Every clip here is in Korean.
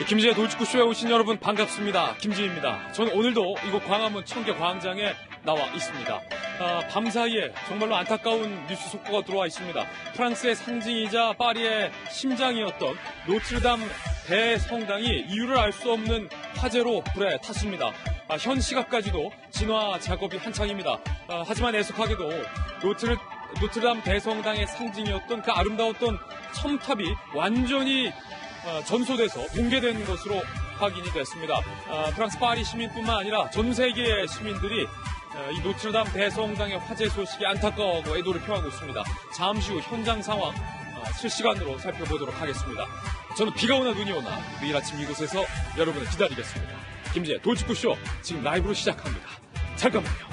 김지의 돌직구쇼에 오신 여러분 반갑습니다. 김지입니다. 저는 오늘도 이곳 광화문 청계광장에 나와 있습니다. 밤사이에 정말로 안타까운 뉴스 속보가 들어와 있습니다. 프랑스의 상징이자 파리의 심장이었던 노트르담 대성당이 이유를 알 수 없는 화재로 불에 탔습니다. 현 시각까지도 진화 작업이 한창입니다. 하지만 애석하게도 노트르담 대성당의 상징이었던 그 아름다웠던 첨탑이 완전히 전소돼서 붕괴된 것으로 확인이 됐습니다. 프랑스 파리 시민뿐만 아니라 전 세계의 시민들이 이 노트르담 대성당의 화재 소식에 안타까워하고 애도를 표하고 있습니다. 잠시 후 현장 상황 실시간으로 살펴보도록 하겠습니다. 저는 비가 오나 눈이 오나 매일 아침 이곳에서 여러분을 기다리겠습니다. 김지의 돌직구쇼 지금 라이브로 시작합니다. 잠깐만요.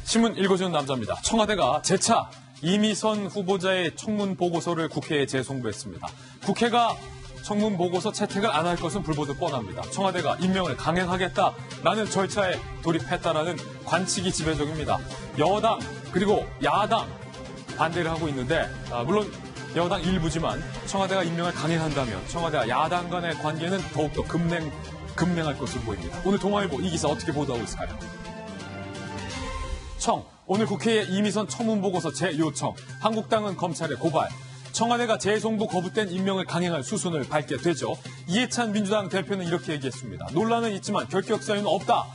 신문 읽어주는 남자입니다. 청와대가 재차 이미선 후보자의 청문 보고서를 국회에 재송부했습니다. 국회가 청문 보고서 채택을 안 할 것은 불보듯 뻔합니다. 청와대가 임명을 강행하겠다라는 절차에 돌입했다라는 관측이 지배적입니다. 여당 그리고 야당 반대를 하고 있는데 물론 여당 일부지만 청와대가 임명을 강행한다면 청와대와 야당 간의 관계는 더욱더 급냉할 것으로 보입니다. 오늘 동아일보 이 기사 어떻게 보도하고 있을까요? 오늘 국회에 이미선 청문보고서 재요청, 한국당은 검찰에 고발, 청와대가 재송부 거부된 임명을 강행할 수순을 밟게 되죠. 이해찬 민주당 대표는 이렇게 얘기했습니다. 논란은 있지만 결격 사유는 없다.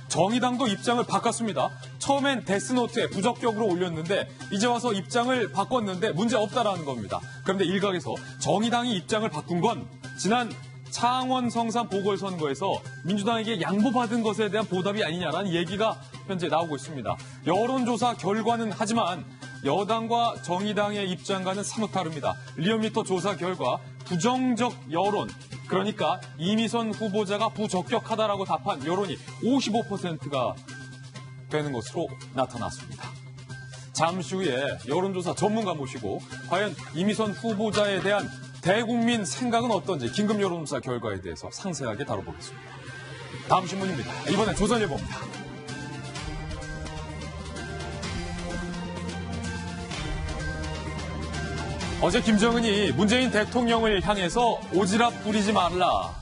정의당도 입장을 바꿨습니다. 처음엔 데스노트에 부적격으로 올렸는데 이제 와서 입장을 바꿨는데 문제 없다라는 겁니다. 그런데 일각에서 정의당이 입장을 바꾼 건 지난 창원 성산 보궐선거에서 민주당에게 양보받은 것에 대한 보답이 아니냐라는 얘기가 현재 나오고 있습니다. 여론조사 결과는 하지만 여당과 정의당의 입장과는 사뭇 다릅니다. 리얼미터 조사 결과 부정적 여론, 그러니까 이미선 후보자가 부적격하다라고 답한 여론이 55%가 되는 것으로 나타났습니다. 잠시 후에 여론조사 전문가 모시고 과연 이미선 후보자에 대한 대국민 생각은 어떤지 긴급 여론조사 결과에 대해서 상세하게 다뤄보겠습니다. 다음 신문입니다. 이번엔 조선일보입니다. 어제 김정은이 문재인 대통령을 향해서 오지랖 부리지 말라라고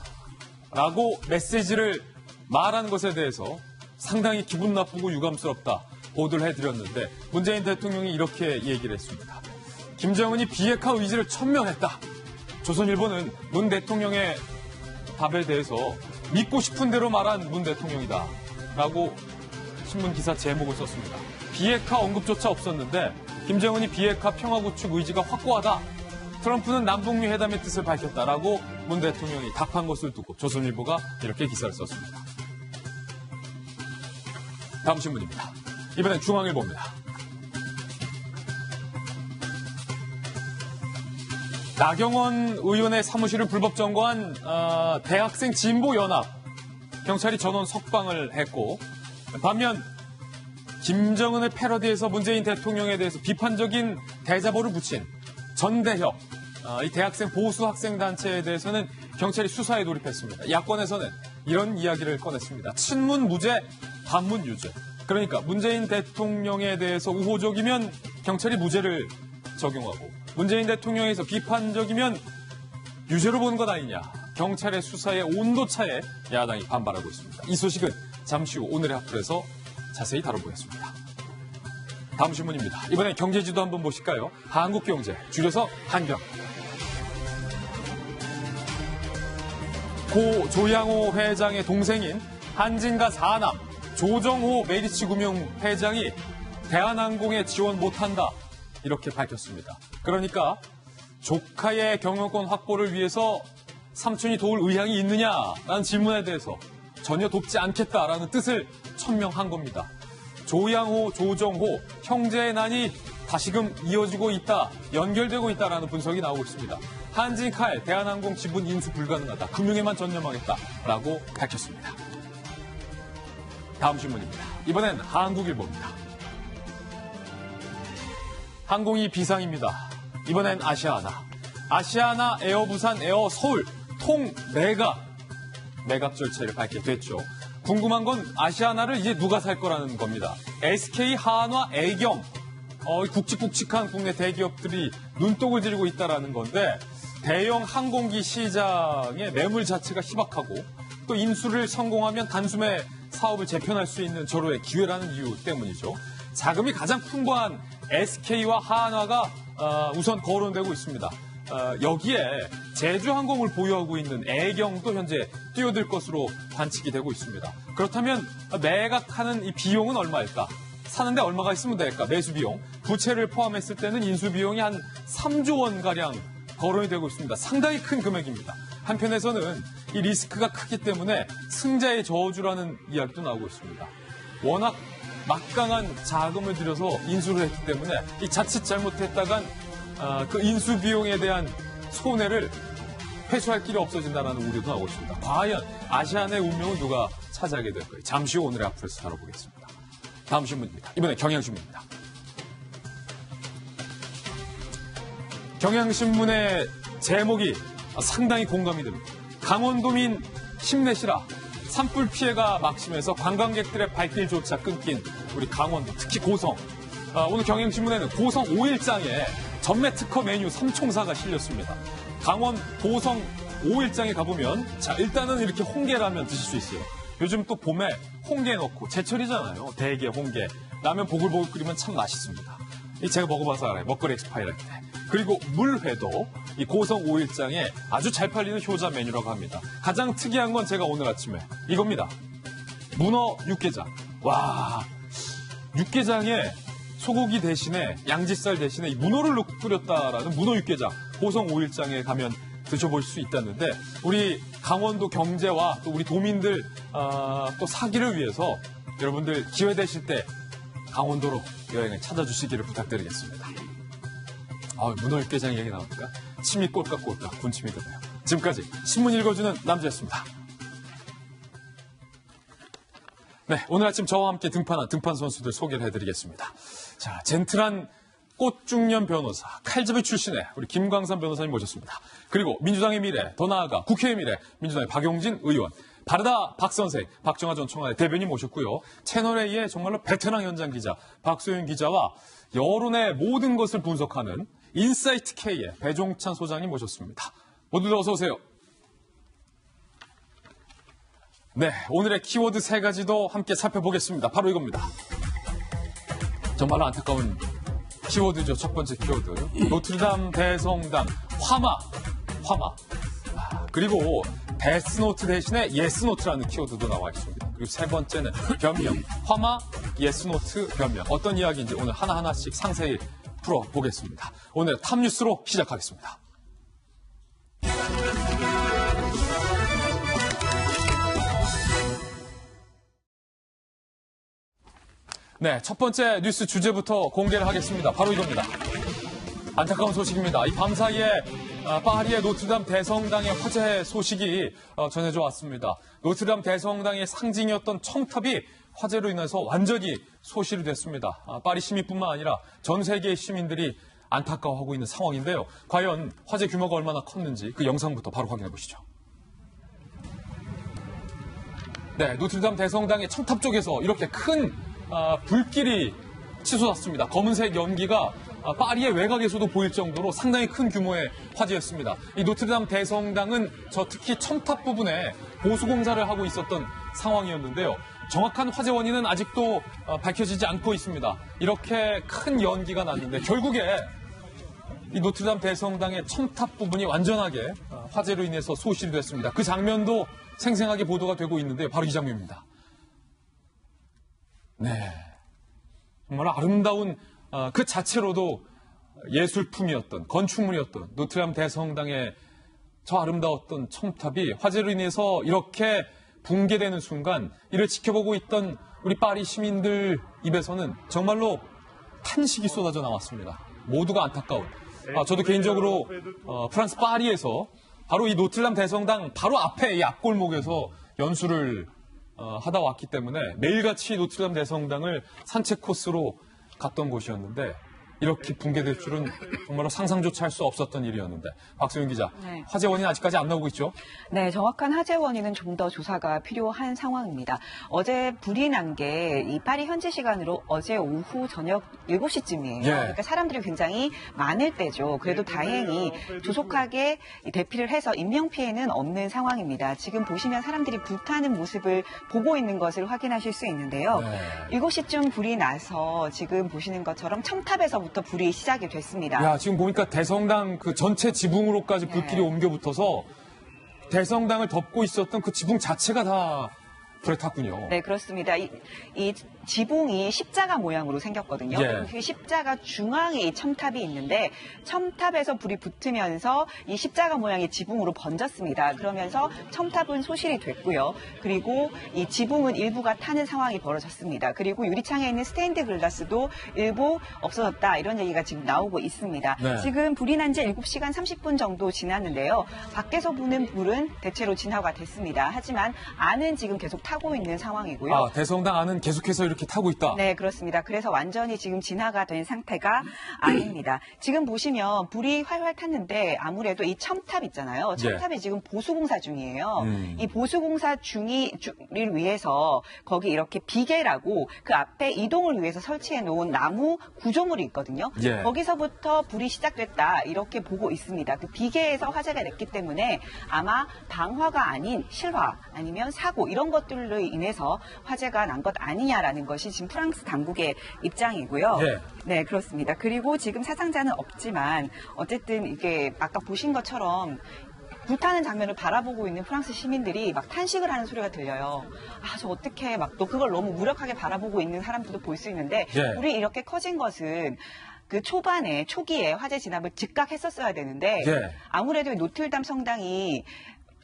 메시지를 말한 것에 대해서 상당히 기분 나쁘고 유감스럽다 보도를 해드렸는데 문재인 대통령이 이렇게 얘기를 했습니다. 김정은이 비핵화 의지를 천명했다. 조선일보는 문 대통령의 답에 대해서 믿고 싶은 대로 말한 문 대통령이다 라고 신문 기사 제목을 썼습니다. 비핵화 언급조차 없었는데 김정은이 비핵화 평화 구축 의지가 확고하다. 트럼프는 남북미 회담의 뜻을 밝혔다라고 문 대통령이 답한 것을 두고 조선일보가 이렇게 기사를 썼습니다. 다음 신문입니다. 이번엔 중앙일보입니다. 나경원 의원의 사무실을 불법 점거한 대학생 진보연합 경찰이 전원 석방을 했고 반면 김정은을 패러디해서 문재인 대통령에 대해서 비판적인 대자보를 붙인 전대협 이 대학생 보수 학생 단체에 대해서는 경찰이 수사에 돌입했습니다. 야권에서는 이런 이야기를 꺼냈습니다. 친문 무죄, 반문 유죄. 그러니까 문재인 대통령에 대해서 우호적이면 경찰이 무죄를 적용하고 문재인 대통령에서 비판적이면 유죄로 보는 것 아니냐. 경찰의 수사의 온도차에 야당이 반발하고 있습니다. 이 소식은 잠시 후 오늘의 학플에서 자세히 다뤄보겠습니다. 다음 신문입니다. 이번엔 경제지도 한번 보실까요? 한국경제, 줄여서 한경. 고 조양호 회장의 동생인 한진가 4남 조정호 메리츠금융 회장이 대한항공에 지원 못한다. 이렇게 밝혔습니다. 그러니까 조카의 경영권 확보를 위해서 삼촌이 도울 의향이 있느냐라는 질문에 대해서 전혀 돕지 않겠다라는 뜻을 천명한 겁니다. 조양호, 조정호 형제의 난이 다시금 이어지고 있다, 연결되고 있다라는 분석이 나오고 있습니다. 한진칼 대한항공 지분 인수 불가능하다, 금융에만 전념하겠다라고 밝혔습니다. 다음 신문입니다. 이번엔 한국일보입니다. 항공이 비상입니다. 이번엔 아시아나. 아시아나, 에어부산, 에어서울 통 매각 절차를 밟게 됐죠. 궁금한 건 아시아나를 이제 누가 살 거라는 겁니다. SK, 한화, 애경, 굵직굵직한 국내 대기업들이 눈독을 들이고 있다라는 건데 대형 항공기 시장의 매물 자체가 희박하고 또 인수를 성공하면 단숨에 사업을 재편할 수 있는 절호의 기회라는 이유 때문이죠. 자금이 가장 풍부한 SK와 한화가 우선 거론되고 있습니다. 여기에 제주항공을 보유하고 있는 애경도 현재 뛰어들 것으로 관측이 되고 있습니다. 그렇다면 매각하는 이 비용은 얼마일까? 사는데 얼마가 있으면 될까? 매수 비용. 부채를 포함했을 때는 인수 비용이 한 3조 원가량 거론이 되고 있습니다. 상당히 큰 금액입니다. 한편에서는 이 리스크가 크기 때문에 승자의 저주라는 이야기도 나오고 있습니다. 워낙 막강한 자금을 들여서 인수를 했기 때문에 이 자칫 잘못했다간 그 인수 비용에 대한 손해를 회수할 길이 없어진다는 우려도 나오고 있습니다. 과연 아시아나의 운명은 누가 차지하게 될까요? 잠시 후 오늘의 앞으로서 다뤄보겠습니다. 다음 신문입니다. 이번에 경향신문입니다. 경향신문의 제목이 상당히 공감이 됩니다. 강원도민 힘내시라. 산불 피해가 막심해서 관광객들의 발길조차 끊긴 우리 강원도, 특히 고성. 오늘 경향신문에는 고성 5일장에 전매 특허 메뉴 삼총사가 실렸습니다. 강원 고성 5일장에 가보면 자 일단은 이렇게 홍게라면 드실 수 있어요. 요즘 또 봄에 홍게 넣고 제철이잖아요. 대게, 홍게. 라면 보글보글 끓이면 참 맛있습니다. 제가 먹어봐서 알아요. 먹거리 엑스파일 할 때. 그리고 물회도 이 고성 5일장에 아주 잘 팔리는 효자 메뉴라고 합니다. 가장 특이한 건 제가 오늘 아침에 이겁니다. 문어 육개장. 와, 육개장에 소고기 대신에 양지살 대신에 이 문어를 넣고 끓였다라는 문어 육개장. 고성 5일장에 가면 드셔볼 수 있다는데 우리 강원도 경제와 또 우리 도민들 또 사기를 위해서 여러분들 기회 되실 때 강원도로 여행을 찾아주시기를 부탁드리겠습니다. 문어 육개장 얘기 나오니까 침이 꼴깍꼴깍 군침이 드네요. 지금까지 신문 읽어주는 남자였습니다. 네, 오늘 아침 저와 함께 등판한 등판 선수들 소개를 해드리겠습니다. 자, 젠틀한 꽃중년 변호사, 칼잡이 출신의 우리 김광삼 변호사님 모셨습니다. 그리고 민주당의 미래, 더 나아가 국회의 미래, 민주당의 박용진 의원, 바르다 박선생, 박정아 전 청와대 대변인 모셨고요. 채널A의 정말로 베테랑 현장 기자, 박소영 기자와 여론의 모든 것을 분석하는 인사이트 K의 배종찬 소장님 모셨습니다. 모두들 어서 오세요. 네, 오늘의 키워드 3가지도 함께 살펴보겠습니다. 바로 이겁니다. 정말로 안타까운 키워드죠. 첫 번째 키워드. 노트르담 대성당 화마. 그리고 데스노트 대신에 예스노트라는 키워드도 나와 있습니다. 그리고 세 번째는 변명. 화마, 예스노트, 변명. 어떤 이야기인지 오늘 하나하나씩 상세히 풀어보겠습니다. 오늘 탑뉴스로 시작하겠습니다. 네, 첫 번째 뉴스 주제부터 공개를 하겠습니다. 바로 이겁니다. 안타까운 소식입니다. 이 밤사이에 파리의 노트르담 대성당의 화재 소식이 전해져 왔습니다. 노트르담 대성당의 상징이었던 청탑이 화재로 인해서 완전히 소실이 됐습니다. 파리 시민뿐만 아니라 전 세계의 시민들이 안타까워하고 있는 상황인데요. 과연 화재 규모가 얼마나 컸는지 그 영상부터 바로 확인해 보시죠. 네, 노트르담 대성당의 청탑 쪽에서 이렇게 큰 불길이 치솟았습니다. 검은색 연기가 파리의 외곽에서도 보일 정도로 상당히 큰 규모의 화재였습니다. 이 노트르담 대성당은 특히 청탑 부분에 보수공사를 하고 있었던 상황이었는데요. 정확한 화재 원인은 아직도 밝혀지지 않고 있습니다. 이렇게 큰 연기가 났는데 결국에 이 노트르담 대성당의 청탑 부분이 완전하게 화재로 인해서 소실이 됐습니다. 그 장면도 생생하게 보도가 되고 있는데 바로 이 장면입니다. 네, 정말 아름다운 그 자체로도 예술품이었던 건축물이었던 노트르담 대성당의 저 아름다웠던 청탑이 화재로 인해서 이렇게 붕괴되는 순간 이를 지켜보고 있던 우리 파리 시민들 입에서는 정말로 탄식이 쏟아져 나왔습니다. 모두가 안타까운. 저도 개인적으로 프랑스 파리에서 바로 이 노트르담 대성당 바로 앞에 이 앞골목에서 연수를 하다 왔기 때문에 매일같이 노트르담 대성당을 산책 코스로 갔던 곳이었는데 이렇게 붕괴될 줄은 정말로 상상조차 할 수 없었던 일이었는데 박소영 기자, 네. 화재 원인 아직까지 안 나오고 있죠? 네, 정확한 화재 원인은 좀 더 조사가 필요한 상황입니다. 어제 불이 난 게 이 파리 현지 시간으로 어제 오후 저녁 7시쯤이에요. 예. 그러니까 사람들이 굉장히 많을 때죠. 그래도 다행히 조속하게 대피를 해서 인명피해는 없는 상황입니다. 지금 보시면 사람들이 불타는 모습을 보고 있는 것을 확인하실 수 있는데요. 네. 7시쯤 불이 나서 지금 보시는 것처럼 첨탑에서부터 불이 시작이 됐습니다. 야, 지금 보니까 대성당 그 전체 지붕으로까지 불길이 네. 옮겨 붙어서 대성당을 덮고 있었던 그 지붕 자체가 다 불에 탔군요. 네, 그렇습니다. 이 지붕이 십자가 모양으로 생겼거든요. 예. 그 십자가 중앙에 이 첨탑이 있는데 첨탑에서 불이 붙으면서 이 십자가 모양의 지붕으로 번졌습니다. 그러면서 첨탑은 소실이 됐고요. 그리고 이 지붕은 일부가 타는 상황이 벌어졌습니다. 그리고 유리창에 있는 스테인드 글라스도 일부 없어졌다. 이런 얘기가 지금 나오고 있습니다. 네. 지금 불이 난 지 7시간 30분 정도 지났는데요. 밖에서 부는 불은 대체로 진화가 됐습니다. 하지만 안은 지금 계속 타고 있는 상황이고요. 아, 대성당 안은 계속해서 이렇게 타고 있다. 네, 그렇습니다. 그래서 완전히 지금 진화가 된 상태가 아닙니다. 지금 보시면 불이 활활 탔는데 아무래도 이 첨탑 있잖아요. 첨탑이 지금 보수공사 중이에요. 이 보수공사 중이를 위해서 거기 이렇게 비계라고 그 앞에 이동을 위해서 설치해 놓은 나무 구조물이 있거든요. 예. 거기서부터 불이 시작됐다 이렇게 보고 있습니다. 그 비계에서 화재가 냈기 때문에 아마 방화가 아닌 실화 아니면 사고 이런 것들로 인해서 화재가 난 것 아니냐라는 것이 지금 프랑스 당국의 입장이고요. 예. 네, 그렇습니다. 그리고 지금 사상자는 없지만 어쨌든 이게 아까 보신 것처럼 불타는 장면을 바라보고 있는 프랑스 시민들이 막 탄식을 하는 소리가 들려요. 아, 저 어떻게 막 또 그걸 너무 무력하게 바라보고 있는 사람들도 볼 수 있는데 예. 불이 이렇게 커진 것은 그 초기에 화재 진압을 즉각했었어야 되는데 예. 아무래도 노틀담 성당이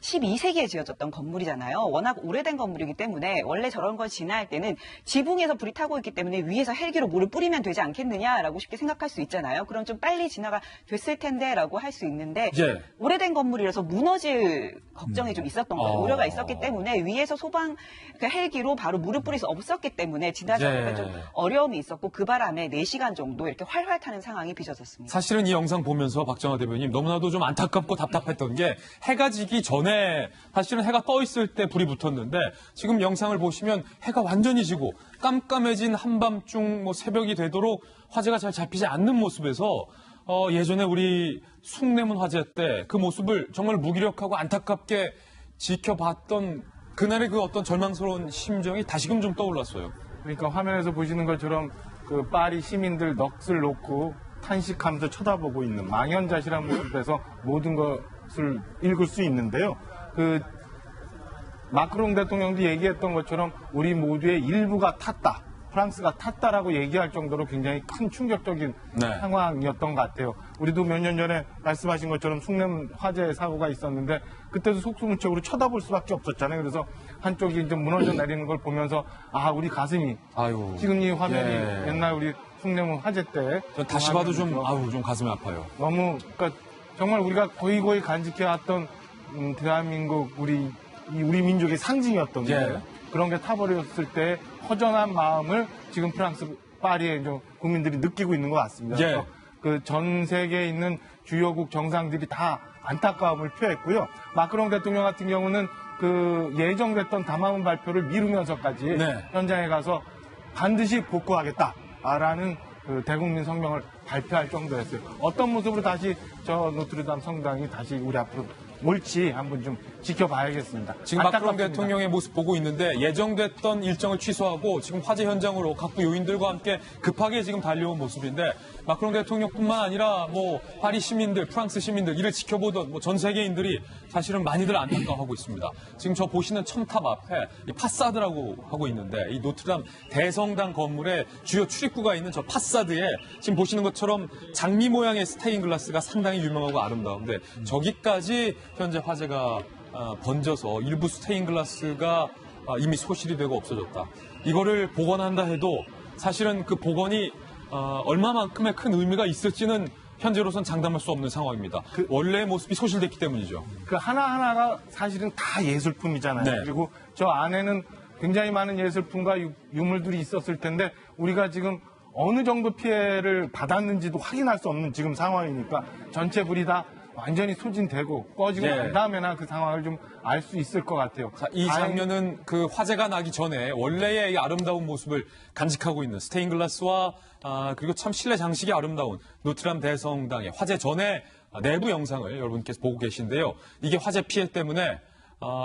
12세기에 지어졌던 건물이잖아요. 워낙 오래된 건물이기 때문에 원래 저런 걸 진화할 때는 지붕에서 불이 타고 있기 때문에 위에서 헬기로 물을 뿌리면 되지 않겠느냐라고 쉽게 생각할 수 있잖아요. 그럼 좀 빨리 진화가 됐을 텐데라고 할 수 있는데 예. 오래된 건물이라서 무너질 걱정이 좀 있었던 거예요. 우려가 있었기 때문에 위에서 그 헬기로 바로 물을 뿌릴 수 없었기 때문에 진화 작업에 예. 좀 어려움이 있었고 그 바람에 4시간 정도 이렇게 활활 타는 상황이 빚어졌습니다. 사실은 이 영상 보면서 박정화 대변인 너무나도 좀 안타깝고 답답했던 게 해가 지기 전에 사실은 해가 떠 있을 때 불이 붙었는데 지금 영상을 보시면 해가 완전히 지고 깜깜해진 한밤중 새벽이 되도록 화재가 잘 잡히지 않는 모습에서 예전에 우리 숭례문 화재 때 그 모습을 정말 무기력하고 안타깝게 지켜봤던 그날의 그 어떤 절망스러운 심정이 다시금 좀 떠올랐어요. 그러니까 화면에서 보시는 것처럼 그 파리 시민들 넋을 놓고 탄식하면서 쳐다보고 있는 망연자실한 모습에서 모든 것을 읽을 수 있는데요. 그 마크롱 대통령도 얘기했던 것처럼 우리 모두의 일부가 탔다. 프랑스가 탔다라고 얘기할 정도로 굉장히 큰 충격적인 네. 상황이었던 것 같아요. 우리도 몇 년 전에 말씀하신 것처럼 숭례문 화재 사고가 있었는데 그때도 속수무책으로 쳐다볼 수밖에 없었잖아요. 그래서 한쪽이 이제 무너져 내리는 걸 보면서 아 우리 가슴이 아유. 지금 이 화면이 예. 옛날 우리 숭례문 화재 때 전 다시 봐도 좀 가슴이 아파요. 너무 그러니까 정말 우리가 고이고이 간직해왔던 대한민국 우리 민족의 상징이었던 예. 그런 게 타버렸을 때 허전한 마음을 지금 프랑스 파리의 좀 국민들이 느끼고 있는 것 같습니다. 예. 그래서 그 전 세계에 있는 주요국 정상들이 다 안타까움을 표했고요. 마크롱 대통령 같은 경우는 그 예정됐던 담화문 발표를 미루면서까지 네. 현장에 가서 반드시 복구하겠다라는 그 대국민 성명을 발표할 정도였어요. 어떤 모습으로 다시 저 노트르담 성당이 다시 우리 앞으로 올지 한번 좀 지켜봐야겠습니다. 지금 마크롱 안타깝습니다. 대통령의 모습 보고 있는데 예정됐던 일정을 취소하고 지금 화재 현장으로 각부 요인들과 함께 급하게 지금 달려온 모습인데 마크롱 대통령뿐만 아니라 파리 시민들, 프랑스 시민들 이를 지켜보던 전 세계인들이 사실은 많이들 안타까워하고 있습니다. 지금 저 보시는 첨탑 앞에 이 파사드라고 하고 있는데 이 노트르담 대성당 건물의 주요 출입구가 있는 저 파사드에 지금 보시는 것처럼 장미 모양의 스테인 글라스가 상당히 유명하고 아름다운데 저기까지 현재 화재가 번져서 일부 스테인 글라스가 이미 소실이 되고 없어졌다. 이거를 복원한다 해도 사실은 그 복원이 얼마만큼의 큰 의미가 있을지는 현재로선 장담할 수 없는 상황입니다. 원래의 모습이 소실됐기 때문이죠. 그 하나하나가 사실은 다 예술품이잖아요. 네. 그리고 저 안에는 굉장히 많은 예술품과 유물들이 있었을 텐데 우리가 지금 어느 정도 피해를 받았는지도 확인할 수 없는 지금 상황이니까 전체 불이 다 완전히 소진되고 꺼지고 예. 난 다음에나 그 상황을 좀 알 수 있을 것 같아요. 자, 이 장면은 그 화재가 나기 전에 원래의 이 아름다운 모습을 간직하고 있는 스테인글라스와 그리고 참 실내 장식이 아름다운 노트르담 대성당의 화재 전의 내부 영상을 여러분께서 보고 계신데요. 이게 화재 피해 때문에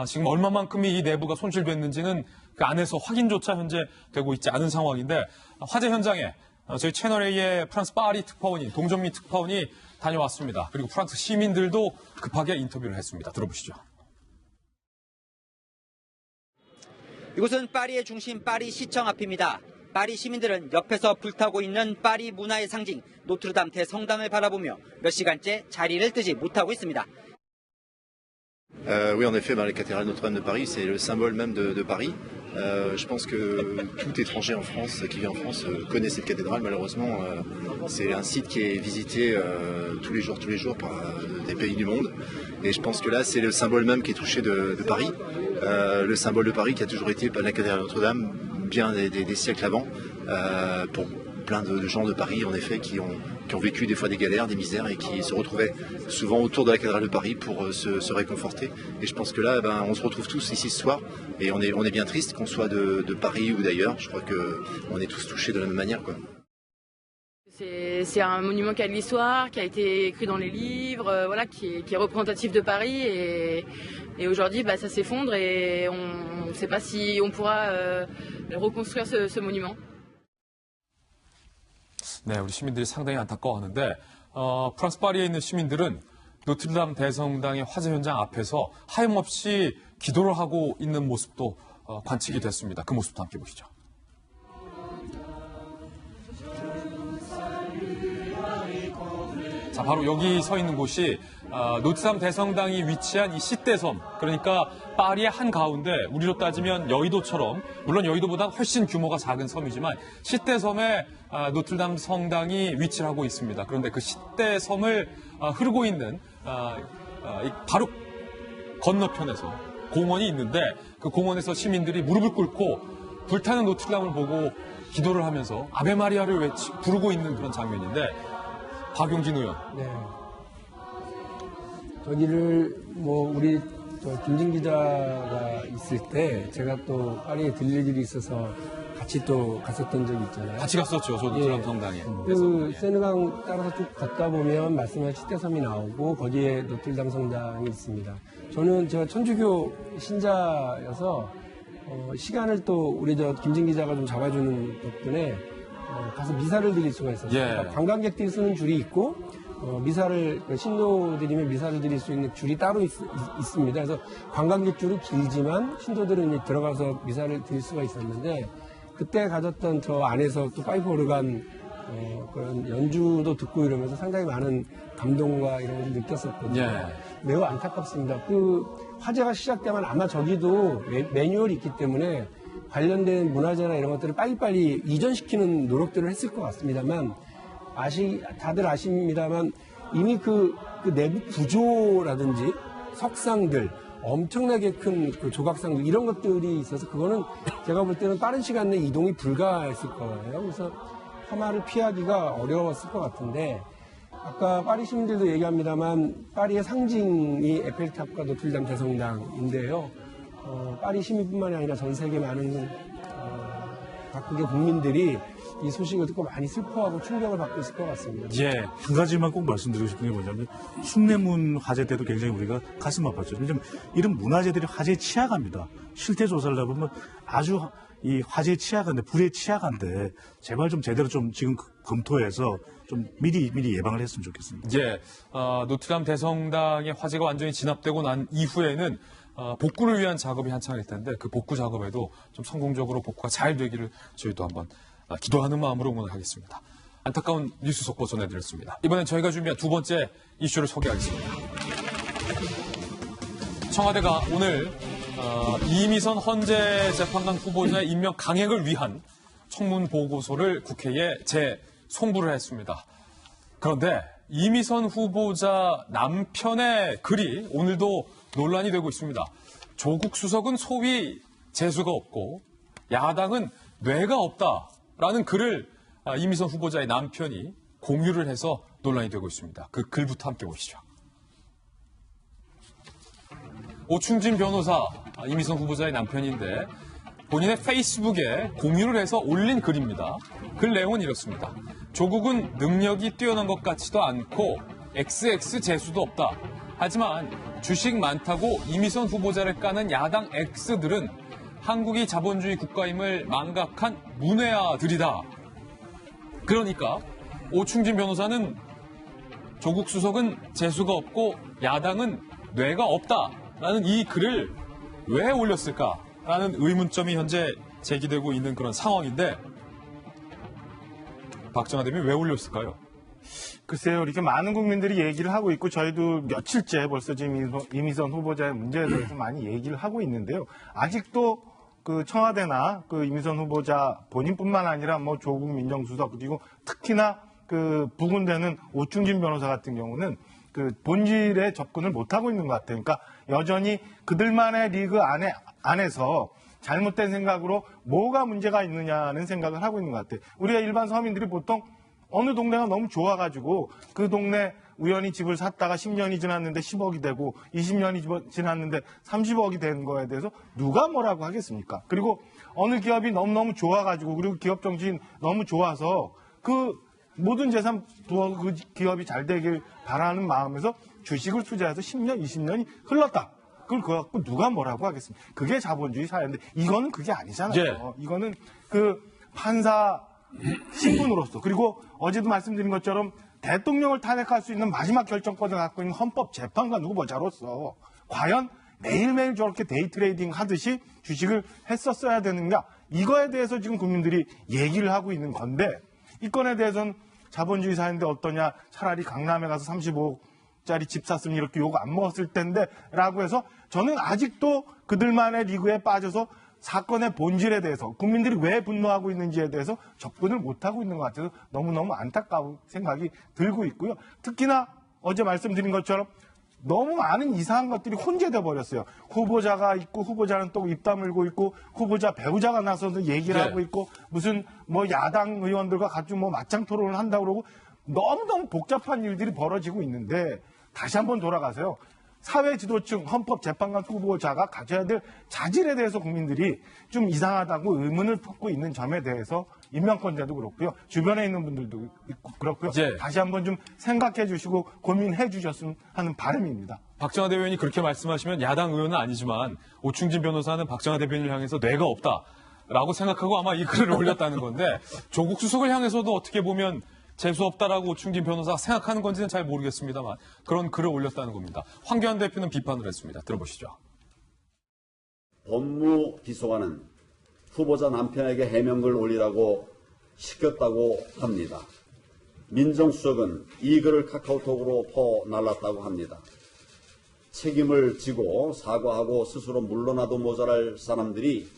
지금 얼마만큼이 이 내부가 손실됐는지는 그 안에서 확인조차 현재 되고 있지 않은 상황인데 화재 현장에 저희 채널A의 프랑스 파리 특파원인 동정미 특파원이 다녀왔습니다. 그리고 프랑스 시민들도 급하게 인터뷰를 했습니다. 들어보시죠. 이곳은 파리의 중심 파리 시청 앞입니다. 파리 시민들은 옆에서 불타고 있는 파리 문화의 상징 노트르담 대성당을 바라보며 몇 시간째 자리를 뜨지 못하고 있습니다. Oui, en effet, la cathédrale Notre-Dame de Paris, c'est le symbole même de Paris. Je pense que tout étranger en France, qui vit en France, connaît cette cathédrale. Malheureusement, c'est un site qui est visité tous les jours par des pays du monde. Et je pense que là, c'est le symbole même qui est touché de Paris. Le symbole de Paris qui a toujours été la cathédrale Notre-Dame, bien des siècles avant, pour plein de gens de Paris, en effet, qui ont vécu des fois des galères, des misères et qui se retrouvaient souvent autour de la cathédrale de Paris pour se réconforter. Et je pense que là, on se retrouve tous ici ce soir et on est bien triste qu'on soit de Paris ou d'ailleurs. Je crois qu'on est tous touchés de la même manière, quoi. C'est un monument qui a de l'histoire, qui a été écrit dans les livres, voilà, qui est représentatif de Paris et aujourd'hui ça s'effondre et on ne sait pas si on pourra reconstruire ce monument. 네, 우리 시민들이 상당히 안타까워하는데 프랑스 파리에 있는 시민들은 노트르담 대성당의 화재 현장 앞에서 하염없이 기도를 하고 있는 모습도 관측이 됐습니다. 그 모습도 함께 보시죠. 자, 바로 여기 서 있는 곳이 노트르담 대성당이 위치한 이 시대섬, 그러니까 파리의 한가운데 우리로 따지면 여의도처럼, 물론 여의도보다 훨씬 규모가 작은 섬이지만 시대섬에 노트르담 성당이 위치를 하고 있습니다. 그런데 그 시대섬을 흐르고 있는 바로 건너편에서 공원이 있는데 그 공원에서 시민들이 무릎을 꿇고 불타는 노트르담을 보고 기도를 하면서 아베 마리아를 부르고 있는 그런 장면인데, 박용진 의원. 네. 저기를 우리 김진 기자가 있을 때 제가 또 파리에 들릴 일이 있어서 같이 또 갔었던 적이 있잖아요. 같이 갔었죠. 저도 노트르담 성당에. 그 세느강 따라서 쭉 걷다 보면 말씀하신 시대섬이 나오고 거기에 노트르담 성당이 있습니다. 제가 천주교 신자여서 시간을 또 우리 김진 기자가 좀 잡아주는 덕분에 가서 미사를 드릴 수가 있었어요. 예. 그러니까 관광객들이 쓰는 줄이 있고 신도들이면 미사를 드릴 수 있는 줄이 따로 있습니다. 그래서 관광객 줄은 길지만 신도들은 이제 들어가서 미사를 드릴 수가 있었는데 그때 가졌던 저 안에서 또 파이프 오르간 그런 연주도 듣고 이러면서 상당히 많은 감동과 이런 걸 느꼈었거든요. 예. 매우 안타깝습니다. 그 화재가 시작되면 아마 저기도 매뉴얼이 있기 때문에 관련된 문화재나 이런 것들을 빨리빨리 이전시키는 노력들을 했을 것 같습니다만 다들 아십니다만 이미 그 내부 구조라든지 석상들 엄청나게 큰 그 조각상들 이런 것들이 있어서 그거는 제가 볼 때는 빠른 시간 내에 이동이 불가했을 거예요. 그래서 폄하를 피하기가 어려웠을 것 같은데 아까 파리 시민들도 얘기합니다만 파리의 상징이 에펠탑과 노트르담 대성당인데요. 파리 시민뿐만이 아니라 전 세계 많은 각국의 국민들이 이 소식을 듣고 많이 슬퍼하고 충격을 받고 있을 것 같습니다. 예. 한 가지만 꼭 말씀드리고 싶은 게 뭐냐면 숭례문 화재 때도 굉장히 우리가 가슴 아팠죠. 왜냐하면 이런 문화재들이 화재에 취약합니다. 실태 조사를 해보면 아주 이 화재에 취약한데 불에 취약한데 제발 좀 제대로 좀 지금 검토해서 좀 미리 예방을 했으면 좋겠습니다. 예. 노트르담 대성당의 화재가 완전히 진압되고 난 이후에는 복구를 위한 작업이 한창일 텐데 그 복구 작업에도 좀 성공적으로 복구가 잘 되기를 저희도 한번 기도하는 마음으로 응원하겠습니다. 안타까운 뉴스 속보 전해드렸습니다. 이번엔 저희가 준비한 두 번째 이슈를 소개하겠습니다. 청와대가 오늘 이미선 헌재재판관 후보자의 임명 강행을 위한 청문 보고서를 국회에 재송부를 했습니다. 그런데 이미선 후보자 남편의 글이 오늘도 논란이 되고 있습니다. 조국 수석은 소위 재수가 없고 야당은 뇌가 없다라는 글을 이미선 후보자의 남편이 공유를 해서 논란이 되고 있습니다. 그 글부터 함께 보시죠. 오충진 변호사, 이미선 후보자의 남편인데 본인의 페이스북에 공유를 해서 올린 글입니다. 글 내용은 이렇습니다. 조국은 능력이 뛰어난 것 같지도 않고 XX 재수도 없다. 하지만 주식 많다고 이미선 후보자를 까는 야당 X들은 한국이 자본주의 국가임을 망각한 문외아들이다. 그러니까 오충진 변호사는 조국 수석은 재수가 없고 야당은 뇌가 없다라는 이 글을 왜 올렸을까라는 의문점이 현재 제기되고 있는 그런 상황인데 박정아 대변인 왜 올렸을까요? 글쎄요, 이렇게 많은 국민들이 얘기를 하고 있고 저희도 며칠째 벌써 지금 이미선 후보자의 문제에 대해서 많이 얘기를 하고 있는데요. 아직도 그 청와대나 그 이미선 후보자 본인뿐만 아니라 뭐 조국 민정수석 그리고 특히나 그 부군되는 오충진 변호사 같은 경우는 그 본질에 접근을 못하고 있는 것 같아요. 그러니까 여전히 그들만의 리그 안에서 잘못된 생각으로 뭐가 문제가 있느냐는 생각을 하고 있는 것 같아요. 우리가 일반 서민들이 보통 어느 동네가 너무 좋아가지고 그 동네 우연히 집을 샀다가 10년이 지났는데 10억이 되고 20년이 지났는데 30억이 된 거에 대해서 누가 뭐라고 하겠습니까? 그리고 어느 기업이 너무너무 좋아가지고 그리고 기업 정신 너무 좋아서 그 모든 재산 두어 그 기업이 잘 되길 바라는 마음에서 주식을 투자해서 10년, 20년이 흘렀다. 그걸 그거 갖고 누가 뭐라고 하겠습니까? 그게 자본주의 사회인데 이거는 그게 아니잖아요. 예. 이거는 그 판사 신분으로서 그리고 어제도 말씀드린 것처럼 대통령을 탄핵할 수 있는 마지막 결정권을 갖고 있는 헌법재판관 후보자로서 과연 매일매일 저렇게 데이트레이딩 하듯이 주식을 했었어야 되는가? 이거에 대해서 지금 국민들이 얘기를 하고 있는 건데 이 건에 대해서는 자본주의 사회인데 어떠냐? 차라리 강남에 가서 35억짜리 집 샀으면 이렇게 욕 안 먹었을 텐데 라고 해서 저는 아직도 그들만의 리그에 빠져서 사건의 본질에 대해서 국민들이 왜 분노하고 있는지에 대해서 접근을 못하고 있는 것 같아서 너무너무 안타까운 생각이 들고 있고요. 특히나 어제 말씀드린 것처럼 너무 많은 이상한 것들이 혼재돼 버렸어요. 후보자가 있고 후보자는 또 입 다물고 있고 후보자 배우자가 나서서 얘기를 하고 있고 무슨 뭐 야당 의원들과 같이 뭐 맞짱 토론을 한다고 그러고 너무너무 복잡한 일들이 벌어지고 있는데 다시 한번 돌아가세요. 사회 지도층 헌법재판관 후보자가 가져야 될 자질에 대해서 국민들이 좀 이상하다고 의문을 품고 있는 점에 대해서 임명권자도 그렇고요. 주변에 있는 분들도 그렇고요. 예. 다시 한번 좀 생각해 주시고 고민해 주셨으면 하는 바람입니다. 박정아 대변인이 그렇게 말씀하시면 야당 의원은 아니지만 오충진 변호사는 박정아 대변인을 향해서 뇌가 없다라고 생각하고 아마 이 글을 올렸다는 건데 조국 수석을 향해서도 어떻게 보면 재수 없다라고 오충진 변호사가 생각하는 건지는 잘 모르겠습니다만 그런 글을 올렸다는 겁니다. 황교안 대표는 비판을 했습니다. 들어보시죠. 법무비서관은 후보자 남편에게 해명글 올리라고 시켰다고 합니다. 민정수석은 이 글을 카카오톡으로 퍼날랐다고 합니다. 책임을 지고 사과하고 스스로 물러나도 모자랄 사람들이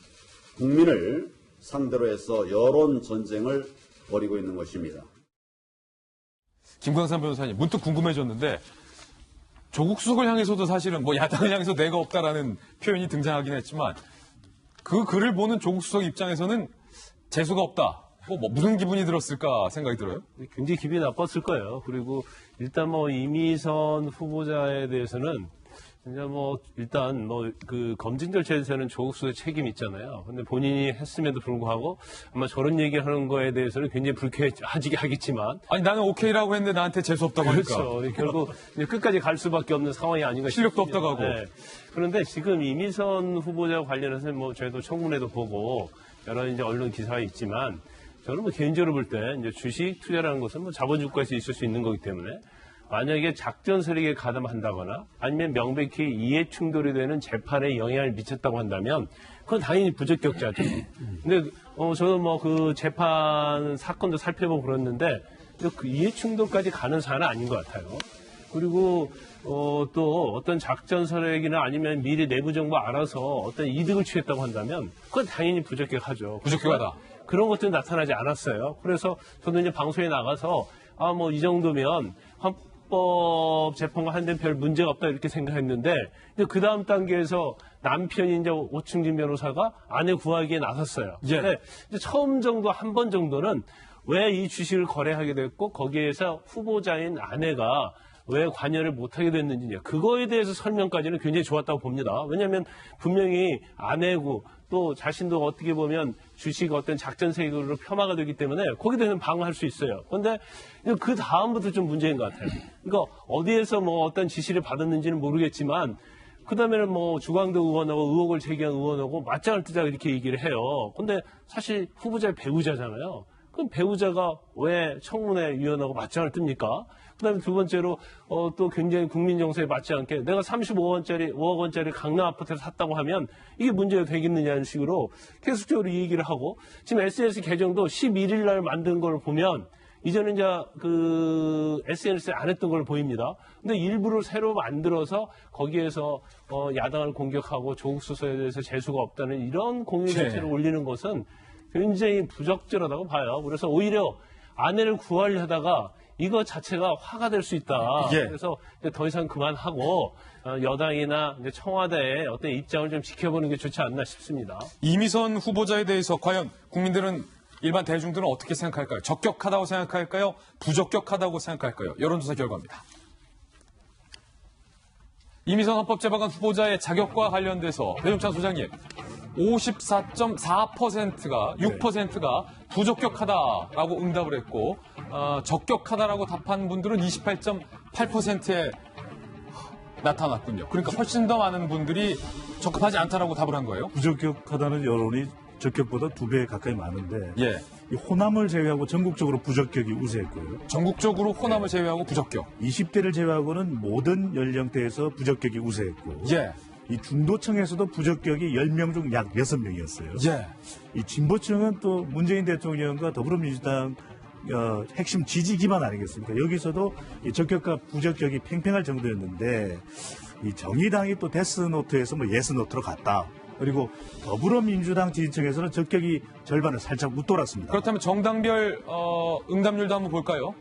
국민을 상대로 해서 여론 전쟁을 벌이고 있는 것입니다. 김광삼 변호사님, 문득 궁금해졌는데 조국 수석을 향해서도 사실은 뭐 야당을 향해서 뇌가 없다라는 표현이 등장하긴 했지만 그 글을 보는 조국 수석 입장에서는 재수가 없다. 뭐 무슨 기분이 들었을까 생각이 들어요? 굉장히 기분이 나빴을 거예요. 그리고 일단 뭐 이미선 후보자에 대해서는 이제 뭐 일단 뭐 그 검증 절차에서는 조국 수석의 책임이 있잖아요. 근데 본인이 했음에도 불구하고 아마 저런 얘기를 하는 거에 대해서는 굉장히 불쾌하겠지만 아니 나는 오케이라고 했는데 나한테 재수 없다고 하니까. 그렇죠. 결국 이제 끝까지 갈 수밖에 없는 상황이 아닌가 싶습니다. 실력도 없다고 하고. 네. 그런데 지금 이미선 후보자 관련해서 뭐 저희도 청문회도 보고 여러 이제 언론 기사가 있지만 저는 뭐 개인적으로 볼 때 이제 주식 투자라는 것은 뭐 자본주의국가에서 있을 수 있는 거기 때문에 만약에 작전 세력에 가담한다거나 아니면 명백히 이해 충돌이 되는 재판에 영향을 미쳤다고 한다면 그건 당연히 부적격자죠. 근데 저는 뭐 그 재판 사건도 살펴보고 그랬는데 그 이해 충돌까지 가는 사안은 아닌 것 같아요. 그리고 또 어떤 작전 세력이나 아니면 미래 내부 정보 알아서 어떤 이득을 취했다고 한다면 그건 당연히 부적격하죠. 부적격하다. 그런 것들은 나타나지 않았어요. 그래서 저도 이제 방송에 나가서 뭐 이 정도면 헌법재판관 한데는 별 문제가 없다 이렇게 생각했는데 그 다음 단계에서 남편인 이제 오충진 변호사가 아내 구하기에 나섰어요. 예. 근데 이제 처음 정도 한 번 정도는 왜 이 주식을 거래하게 됐고 거기에서 후보자인 아내가 왜 관여를 못하게 됐는지 그거에 대해서 설명까지는 굉장히 좋았다고 봅니다. 왜냐하면 분명히 아내고 또 자신도 어떻게 보면 주식 어떤 작전 세력으로 폄하가 되기 때문에 거기에 대해서는 방어할 수 있어요. 그런데 그 다음부터 좀 문제인 것 같아요. 그러니까 어디에서 뭐 어떤 지시를 받았는지는 모르겠지만 그 다음에는 뭐 주광덕 의원하고 의혹을 제기한 의원하고 맞짱을 뜨자 이렇게 얘기를 해요. 근데 사실 후보자의 배우자잖아요. 그럼 배우자가 왜 청문회위원하고 맞짱을 뜹니까? 그 다음에 두 번째로, 또 굉장히 국민 정서에 맞지 않게 내가 5억 원짜리 강남 아파트를 샀다고 하면 이게 문제가 되겠느냐는 식으로 계속적으로 이 얘기를 하고 지금 SNS 계정도 11일 날 만든 걸 보면 이전에 이제 그 SNS에 안 했던 걸 보입니다. 근데 일부를 새로 만들어서 거기에서 야당을 공격하고 조국 수사에 대해서 재수가 없다는 이런 공유 자체를 올리는 것은 굉장히 부적절하다고 봐요. 그래서 오히려 아내를 구하려다가 이거 자체가 화가 될 수 있다. 그래서 더 이상 그만하고 여당이나 청와대의 어떤 입장을 좀 지켜보는 게 좋지 않나 싶습니다. 이미선 후보자에 대해서 과연 국민들은 일반 대중들은 어떻게 생각할까요? 적격하다고 생각할까요? 부적격하다고 생각할까요? 여론조사 결과입니다. 이미선 헌법재판관 후보자의 자격과 관련돼서 배종찬 소장님 54.4%가 6%가 부적격하다라고 응답을 했고 적격하다라고 답한 분들은 28.8%에 나타났군요. 그러니까 훨씬 더 많은 분들이 적합하지 않다라고 답을 한 거예요. 부적격하다는 여론이 적격보다 2배 가까이 많은데 예. 이 호남을 제외하고 전국적으로 부적격이 우세했고요. 전국적으로 호남을 제외하고 부적격. 20대를 제외하고는 모든 연령대에서 부적격이 우세했고 예. 이 중도층에서도 부적격이 10명 중 약 6명이었어요. 예. 이 진보층은 또 문재인 대통령과 더불어민주당 핵심 지지 기반 아니겠습니까? 여기서도 이 적격과 부적격이 팽팽할 정도였는데 이 정의당이 또 데스노트에서 뭐 예스노트로 갔다. 그리고 더불어민주당 지지층에서는 적격이 절반을 살짝 웃돌았습니다. 그렇다면 정당별 응답률도 한번 볼까요?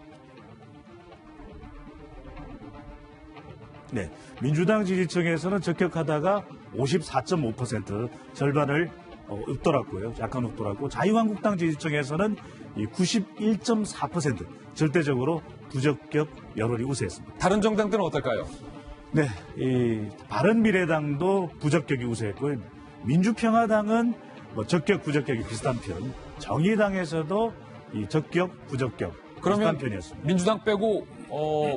네, 민주당 지지층에서는 적격하다가 54.5% 절반을 웃돌았고요. 약간 웃돌았고 자유한국당 지지층에서는 91.4% 절대적으로 부적격 여론이 우세했습니다. 다른 정당들은 어떨까요? 네, 이 바른미래당도 부적격이 우세했고요. 민주평화당은 뭐 적격, 부적격이 비슷한 편. 정의당에서도 이 적격, 부적격 비슷한 편이었습니다. 민주당 빼고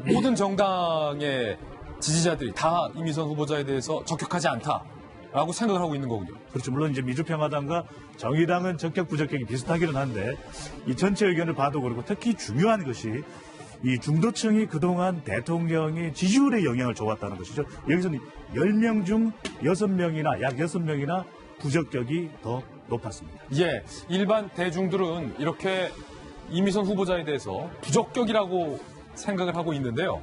모든 정당의 지지자들이 다 이미선 후보자에 대해서 적격하지 않다라고 생각을 하고 있는 거군요. 그렇죠. 물론 이제 민주평화당과 정의당은 적격, 부적격이 비슷하기는 한데 이 전체 의견을 봐도 그렇고 특히 중요한 것이 이 중도층이 그동안 대통령의 지지율에 영향을 줘왔다는 것이죠. 여기서는 10명 중 6명이나 약 6명이나 부적격이 더 높았습니다. 예, 일반 대중들은 이렇게 이미선 후보자에 대해서 부적격이라고 생각을 하고 있는데요.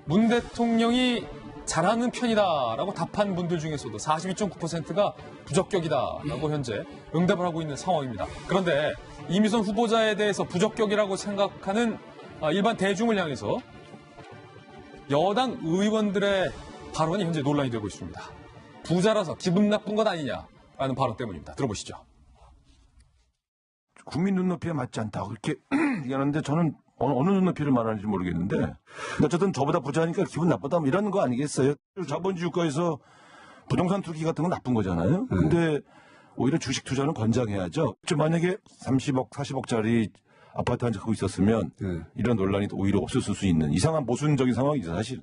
문 대통령이 잘하는 편이다라고 답한 분들 중에서도 42.9%가 부적격이다라고 현재 응답을 하고 있는 상황입니다. 그런데 이미선 후보자에 대해서 부적격이라고 생각하는 일반 대중을 향해서 여당 의원들의 발언이 현재 논란이 되고 있습니다. 부자라서 기분 나쁜 것 아니냐라는 발언 때문입니다. 들어보시죠. 국민 눈높이에 맞지 않다 그렇게 얘기하는데 저는 어느 눈높이를 말하는지 모르겠는데 어쨌든 저보다 부자니까 기분 나쁘다 뭐 이러는 거 아니겠어요? 자본주의 국가에서 부동산 투기 같은 건 나쁜 거잖아요. 근데 오히려 주식 투자는 권장해야죠. 만약에 30억, 40억짜리 아파트 한 채 갖고 있었으면 이런 논란이 오히려 없었을 수 있는 이상한 모순적인 상황이죠, 사실.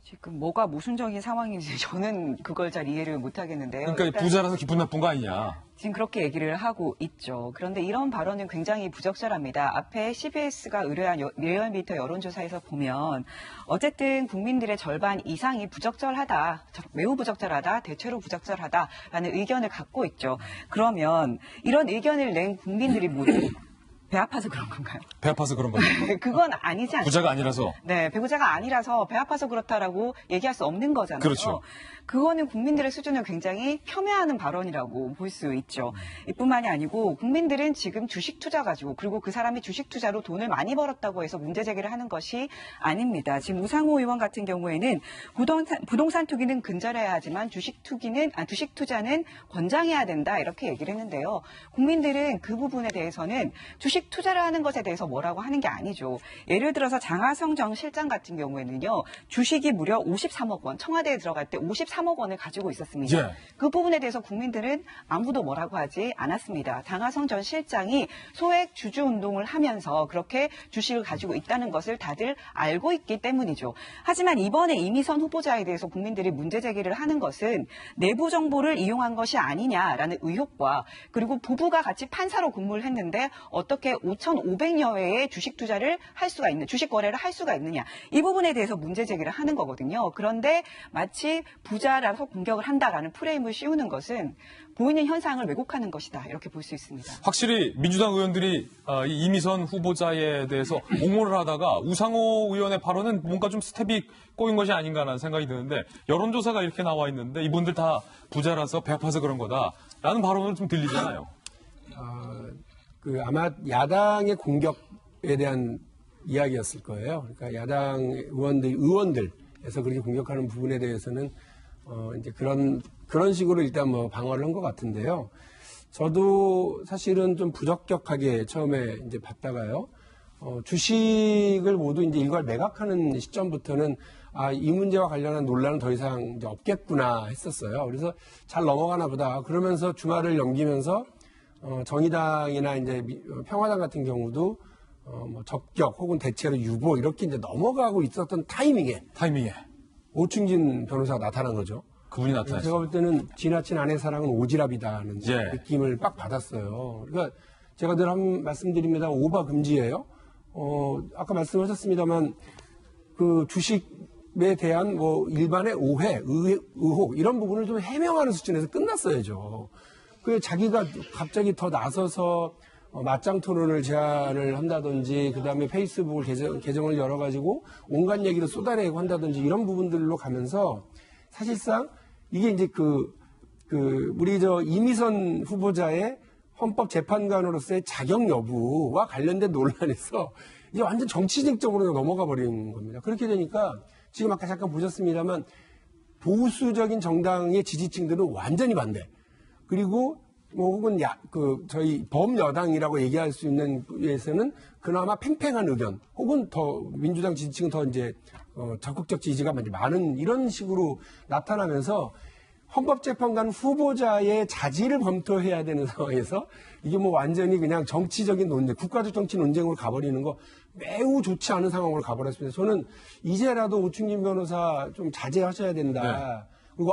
지금 뭐가 모순적인 상황인지 저는 그걸 잘 이해를 못 하겠는데요. 그러니까 부자라서 기분 나쁜 거 아니냐. 지금 그렇게 얘기를 하고 있죠. 그런데 이런 발언은 굉장히 부적절합니다. 앞에 CBS가 의뢰한 리얼미터 여론조사에서 보면 어쨌든 국민들의 절반 이상이 부적절하다, 매우 부적절하다, 대체로 부적절하다라는 의견을 갖고 있죠. 그러면 이런 의견을 낸 국민들이 모두 배 아파서 그런 건가요? 배 아파서 그런 거죠. 그건 아니지 않습니까? 부자가 아니라서. 네, 배우자가 아니라서 배 아파서 그렇다라고 얘기할 수 없는 거잖아요. 그렇죠. 그거는 국민들의 수준을 굉장히 폄훼하는 발언이라고 볼 수 있죠. 이뿐만이 아니고 국민들은 지금 주식 투자 가지고 그리고 그 사람이 주식 투자로 돈을 많이 벌었다고 해서 문제 제기를 하는 것이 아닙니다. 지금 우상호 의원 같은 경우에는 부동산 투기는 근절해야 하지만 주식 투자는 권장해야 된다 이렇게 얘기를 했는데요. 국민들은 그 부분에 대해서는 주식 투자를 하는 것에 대해서 뭐라고 하는 게 아니죠. 예를 들어서 장하성 전 실장 같은 경우에는요. 주식이 무려 53억 원, 청와대에 들어갈 때 53억 원을 가지고 있었습니다. 예. 그 부분에 대해서 국민들은 아무도 뭐라고 하지 않았습니다. 장하성 전 실장이 소액 주주 운동을 하면서 그렇게 주식을 가지고 있다는 것을 다들 알고 있기 때문이죠. 하지만 이번에 이미선 후보자에 대해서 국민들이 문제 제기를 하는 것은 내부 정보를 이용한 것이 아니냐라는 의혹과 그리고 부부가 같이 판사로 근무를 했는데 어떻게 5,500여 회의 주식 투자를 할 수가 있는, 주식 거래를 할 수가 있느냐. 이 부분에 대해서 문제 제기를 하는 거거든요. 그런데 마치 부자라서 공격을 한다라는 프레임을 씌우는 것은 보이는 현상을 왜곡하는 것이다. 이렇게 볼 수 있습니다. 확실히 민주당 의원들이 이 이미선 후보자에 대해서 옹호를 하다가 우상호 의원의 발언은 뭔가 좀 스텝이 꼬인 것이 아닌가라는 생각이 드는데 여론조사가 이렇게 나와 있는데 이분들 다 부자라서 배 아파서 그런 거다라는 발언을 좀 들리잖아요. 아마 야당의 공격에 대한 이야기였을 거예요. 그러니까 야당 의원들에서 그렇게 공격하는 부분에 대해서는 이제 그런 식으로 일단 뭐 방어를 한 것 같은데요. 저도 사실은 좀 부적격하게 처음에 이제 봤다가요. 주식을 모두 이제 일괄 매각하는 시점부터는 이 문제와 관련한 논란은 더 이상 이제 없겠구나 했었어요. 그래서 잘 넘어가나 보다. 그러면서 주말을 넘기면서 정의당이나 이제 평화당 같은 경우도 뭐 적격 혹은 대체로 유보 이렇게 이제 넘어가고 있었던 타이밍에 오충진 변호사가 나타난 거죠. 그분이 나타났어요. 제가 볼 때는 지나친 아내 사랑은 오지랖이다는 느낌을 빡 받았어요. 그러니까 제가 늘 말씀드립니다. 오바 금지예요. 아까 말씀하셨습니다만 그 주식에 대한 뭐 일반의 오해, 의혹 이런 부분을 좀 해명하는 수준에서 끝났어야죠. 그 자기가 갑자기 더 나서서 맞짱 토론을 제안을 한다든지 그다음에 페이스북을 계정을 열어가지고 온갖 얘기를 쏟아내고 한다든지 이런 부분들로 가면서 사실상 이게 이제 우리 이미선 후보자의 헌법재판관으로서의 자격 여부와 관련된 논란에서 이제 완전 정치적으로 넘어가 버린 겁니다. 그렇게 되니까 지금 아까 잠깐 보셨습니다만 보수적인 정당의 지지층들은 완전히 반대. 그리고 뭐 혹은 저희 범여당이라고 얘기할 수 있는 에서는 그나마 팽팽한 의견 혹은 더 민주당 지지층은 더 이제 적극적 지지가 많은 이런 식으로 나타나면서 헌법재판관 후보자의 자질을 검토해야 되는 상황에서 이게 뭐 완전히 그냥 정치적인 논쟁, 국가적 정치 논쟁으로 가버리는 거 매우 좋지 않은 상황으로 가버렸습니다. 저는 이제라도 오충진 변호사 좀 자제하셔야 된다. 네. 그리고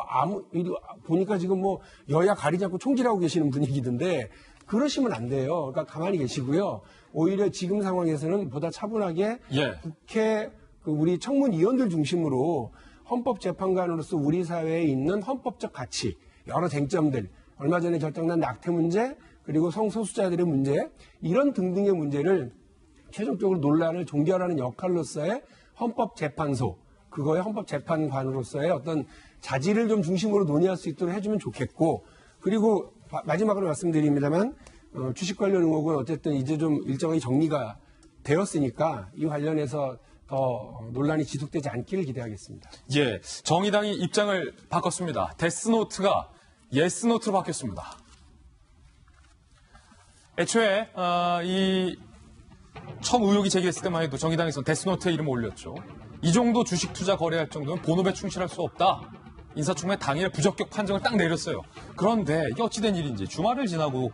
보니까 지금 뭐 여야 가리지 않고 총질하고 계시는 분위기던데 그러시면 안 돼요. 그러니까 가만히 계시고요. 오히려 지금 상황에서는 보다 차분하게 국회 우리 청문위원들 중심으로 헌법재판관으로서 우리 사회에 있는 헌법적 가치, 여러 쟁점들, 얼마 전에 결정난 낙태 문제, 그리고 성소수자들의 문제, 이런 등등의 문제를 최종적으로 논란을 종결하는 역할로서의 헌법재판소, 그거의 헌법재판관으로서의 어떤 자질을 좀 중심으로 논의할 수 있도록 해주면 좋겠고, 그리고 마지막으로 말씀드립니다만 주식 관련 의혹은 어쨌든 이제 좀 일정하게 정리가 되었으니까 이 관련해서 더 논란이 지속되지 않기를 기대하겠습니다. 예, 정의당이 입장을 바꿨습니다. 데스노트가 예스노트로 바뀌었습니다. 애초에 이 처음 의혹이 제기됐을 때만 해도 정의당에서 데스노트에 이름을 올렸죠. 이 정도 주식 투자 거래할 정도는 본업에 충실할 수 없다. 인사청문회 당일에 부적격 판정을 딱 내렸어요. 그런데 이게 어찌된 일인지 주말을 지나고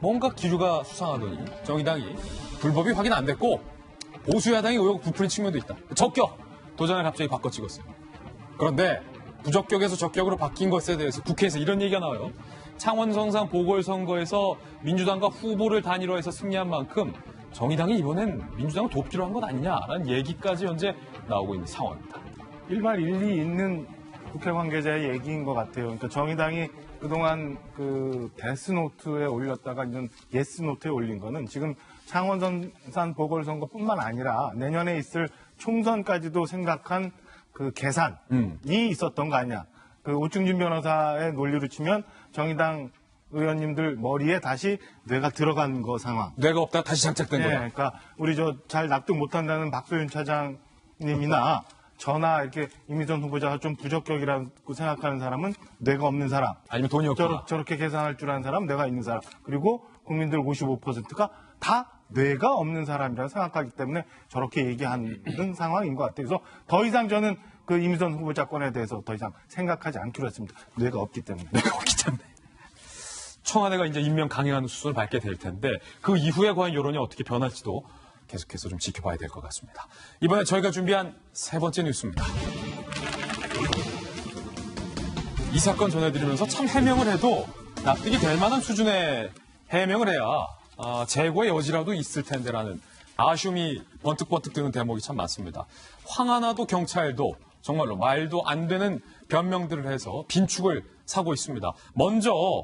뭔가 기류가 수상하더니 정의당이 불법이 확인 안 됐고 보수야당이 의혹 부풀린 측면도 있다. 적격! 도장을 갑자기 바꿔 찍었어요. 그런데 부적격에서 적격으로 바뀐 것에 대해서 국회에서 이런 얘기가 나와요. 창원성상 보궐선거에서 민주당과 후보를 단일화해서 승리한 만큼 정의당이 이번엔 민주당을 돕기로 한 것 아니냐라는 얘기까지 현재 나오고 있는 상황입니다. 일말 일리 있는 국회 관계자의 얘기인 것 같아요. 그러니까 정의당이 그동안 데스노트에 올렸다가 이제 예스노트에 올린 거는 지금 창원산 보궐선거뿐만 아니라 내년에 있을 총선까지도 생각한 그 계산이 있었던 거 아니야. 그 오충진 변호사의 논리로 치면 정의당 의원님들 머리에 다시 뇌가 들어간 거 상황. 뇌가 없다가 다시 장착된 거야. 그러니까 우리 잘 납득 못한다는 박소윤 차장님이나 저나 이렇게 이미선 후보자가 좀 부적격이라고 생각하는 사람은 뇌가 없는 사람. 아니면 돈이 없다. 저렇게 계산할 줄 아는 사람, 뇌가 있는 사람. 그리고 국민들 55%가 다 뇌가 없는 사람이라고 생각하기 때문에 저렇게 얘기하는 상황인 것 같아요. 그래서 더 이상 저는 그 이미선 후보자 건에 대해서 더 이상 생각하지 않기로 했습니다. 뇌가 없기 때문에. 뇌가 없기 때문에. 청와대가 이제 임명 강행하는 수순을 밟게 될 텐데 그 이후에 과연 여론이 어떻게 변할지도 계속해서 좀 지켜봐야 될 것 같습니다. 이번에 저희가 준비한 세 번째 뉴스입니다. 이 사건 전해드리면서 참 해명을 해도 납득이 될 만한 수준의 해명을 해야 재고의 여지라도 있을 텐데라는 아쉬움이 번뜩번뜩 드는 대목이 참 많습니다. 황하나도 경찰도 정말로 말도 안 되는 변명들을 해서 빈축을 사고 있습니다. 먼저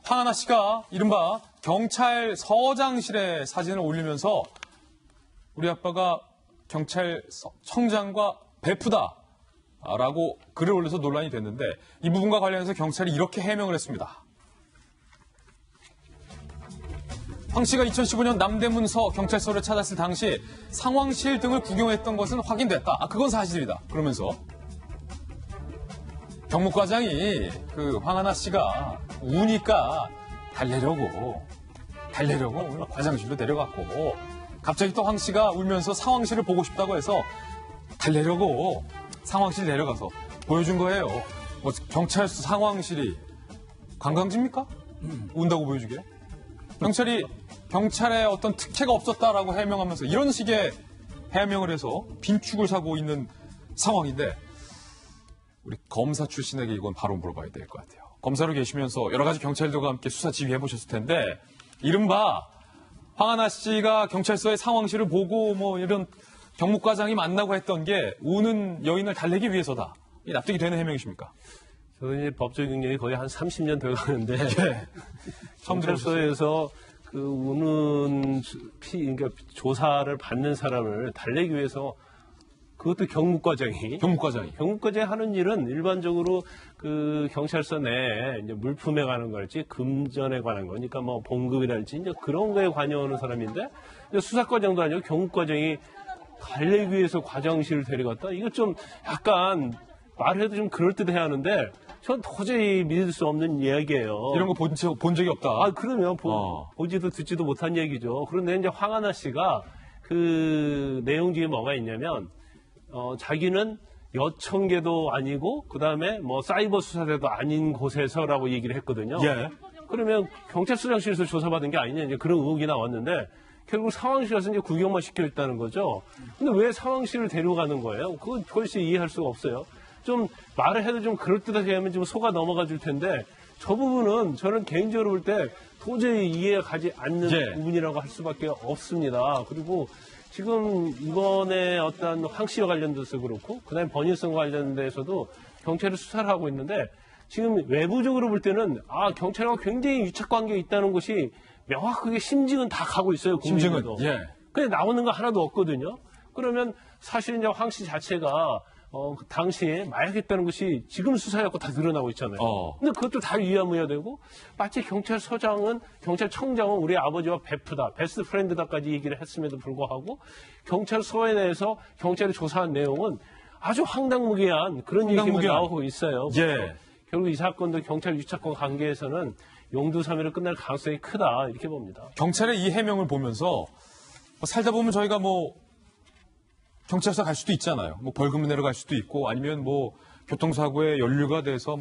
황하나 씨가 이른바 경찰서장실에 사진을 올리면서 우리 아빠가 경찰청장과 베프다라고 글을 올려서 논란이 됐는데 이 부분과 관련해서 경찰이 이렇게 해명을 했습니다. 황 씨가 2015년 남대문서 경찰서를 찾았을 당시 상황실 등을 구경했던 것은 확인됐다. 그건 사실이다. 그러면서 경무과장이 그 황하나 씨가 우니까 달래려고 과장실로 내려갔고 갑자기 또 황 씨가 울면서 상황실을 보고 싶다고 해서 달래려고 상황실 내려가서 보여준 거예요. 뭐 경찰서 상황실이 관광지입니까? 운다고 보여주게? 경찰에 어떤 특혜가 없었다라고 해명하면서 이런 식의 해명을 해서 빈축을 사고 있는 상황인데 우리 검사 출신에게 이건 바로 물어봐야 될 것 같아요. 검사로 계시면서 여러 가지 경찰들과 함께 수사 지휘해 보셨을 텐데 이른바 황하나 씨가 경찰서의 상황실을 보고 뭐 이런 경무과장이 만나고 했던 게 우는 여인을 달래기 위해서다. 이 납득이 되는 해명이십니까? 저는 이제 법적 경력이 거의 한 30년 돼 가는데 처음 경찰서에서 그 우는 그러니까 조사를 받는 사람을 달래기 위해서 그것도 경무과장이 하는 일은 일반적으로 그 경찰서 내에 이제 물품에 관한 거랄지 금전에 관한 거니까 뭐 봉급이랄지 이제 그런 거에 관여하는 사람인데 수사과장도 아니고 경무과장이 달래기 위해서 과장실을 데려갔다. 이거 좀 약간 말해도 좀 그럴듯해야 하는데 전 도저히 믿을 수 없는 이야기예요. 이런 거 본 적이 없다. 그러면 보지도 듣지도 못한 얘기죠. 그런데 이제 황하나 씨가 그 내용 중에 뭐가 있냐면 자기는 여청계도 아니고 그다음에 뭐 사이버 수사대도 아닌 곳에서라고 얘기를 했거든요. 예. 그러면 경찰서장실에서 조사받은 게 아니냐 이제 그런 의혹이 나왔는데 결국 상황실에서 이제 구경만 시켜있다는 거죠. 근데 왜 상황실을 데려가는 거예요? 그건 도대체 이해할 수가 없어요. 좀 말을 해도 좀 그럴듯하게 하면 좀 속아 넘어가 줄 텐데 저 부분은 저는 개인적으로 볼 때 도저히 이해가 가지 않는 부분이라고 할 수밖에 없습니다. 그리고 지금 이번에 어떤 황 씨와 관련돼서 그렇고 그다음에 번일성과 관련돼서도 경찰이 수사를 하고 있는데 지금 외부적으로 볼 때는 경찰과 굉장히 유착관계가 있다는 것이 명확하게 심증은 다 가고 있어요. 국민들도. 근데 나오는 거 하나도 없거든요. 그러면 사실 이제 황 씨 자체가 그 당시에 마약했다는 것이 지금 수사해갖고 다 드러나고 있잖아요. 근데 그것도 다 위야무야되고 마치 경찰청장은 우리 아버지와 베프다, 베스트 프렌드다까지 얘기를 했음에도 불구하고 경찰서에 대해서 경찰이 조사한 내용은 아주 황당무계한 그런 얘기가 나오고 있어요. 결국 이 사건도 경찰 유착권 관계에서는 용두사미로 끝날 가능성이 크다 이렇게 봅니다. 경찰의 이 해명을 보면서 살다 보면 저희가 경찰서 갈 수도 있잖아요. 벌금 내러 갈 수도 있고 아니면 교통사고에 연루가 돼서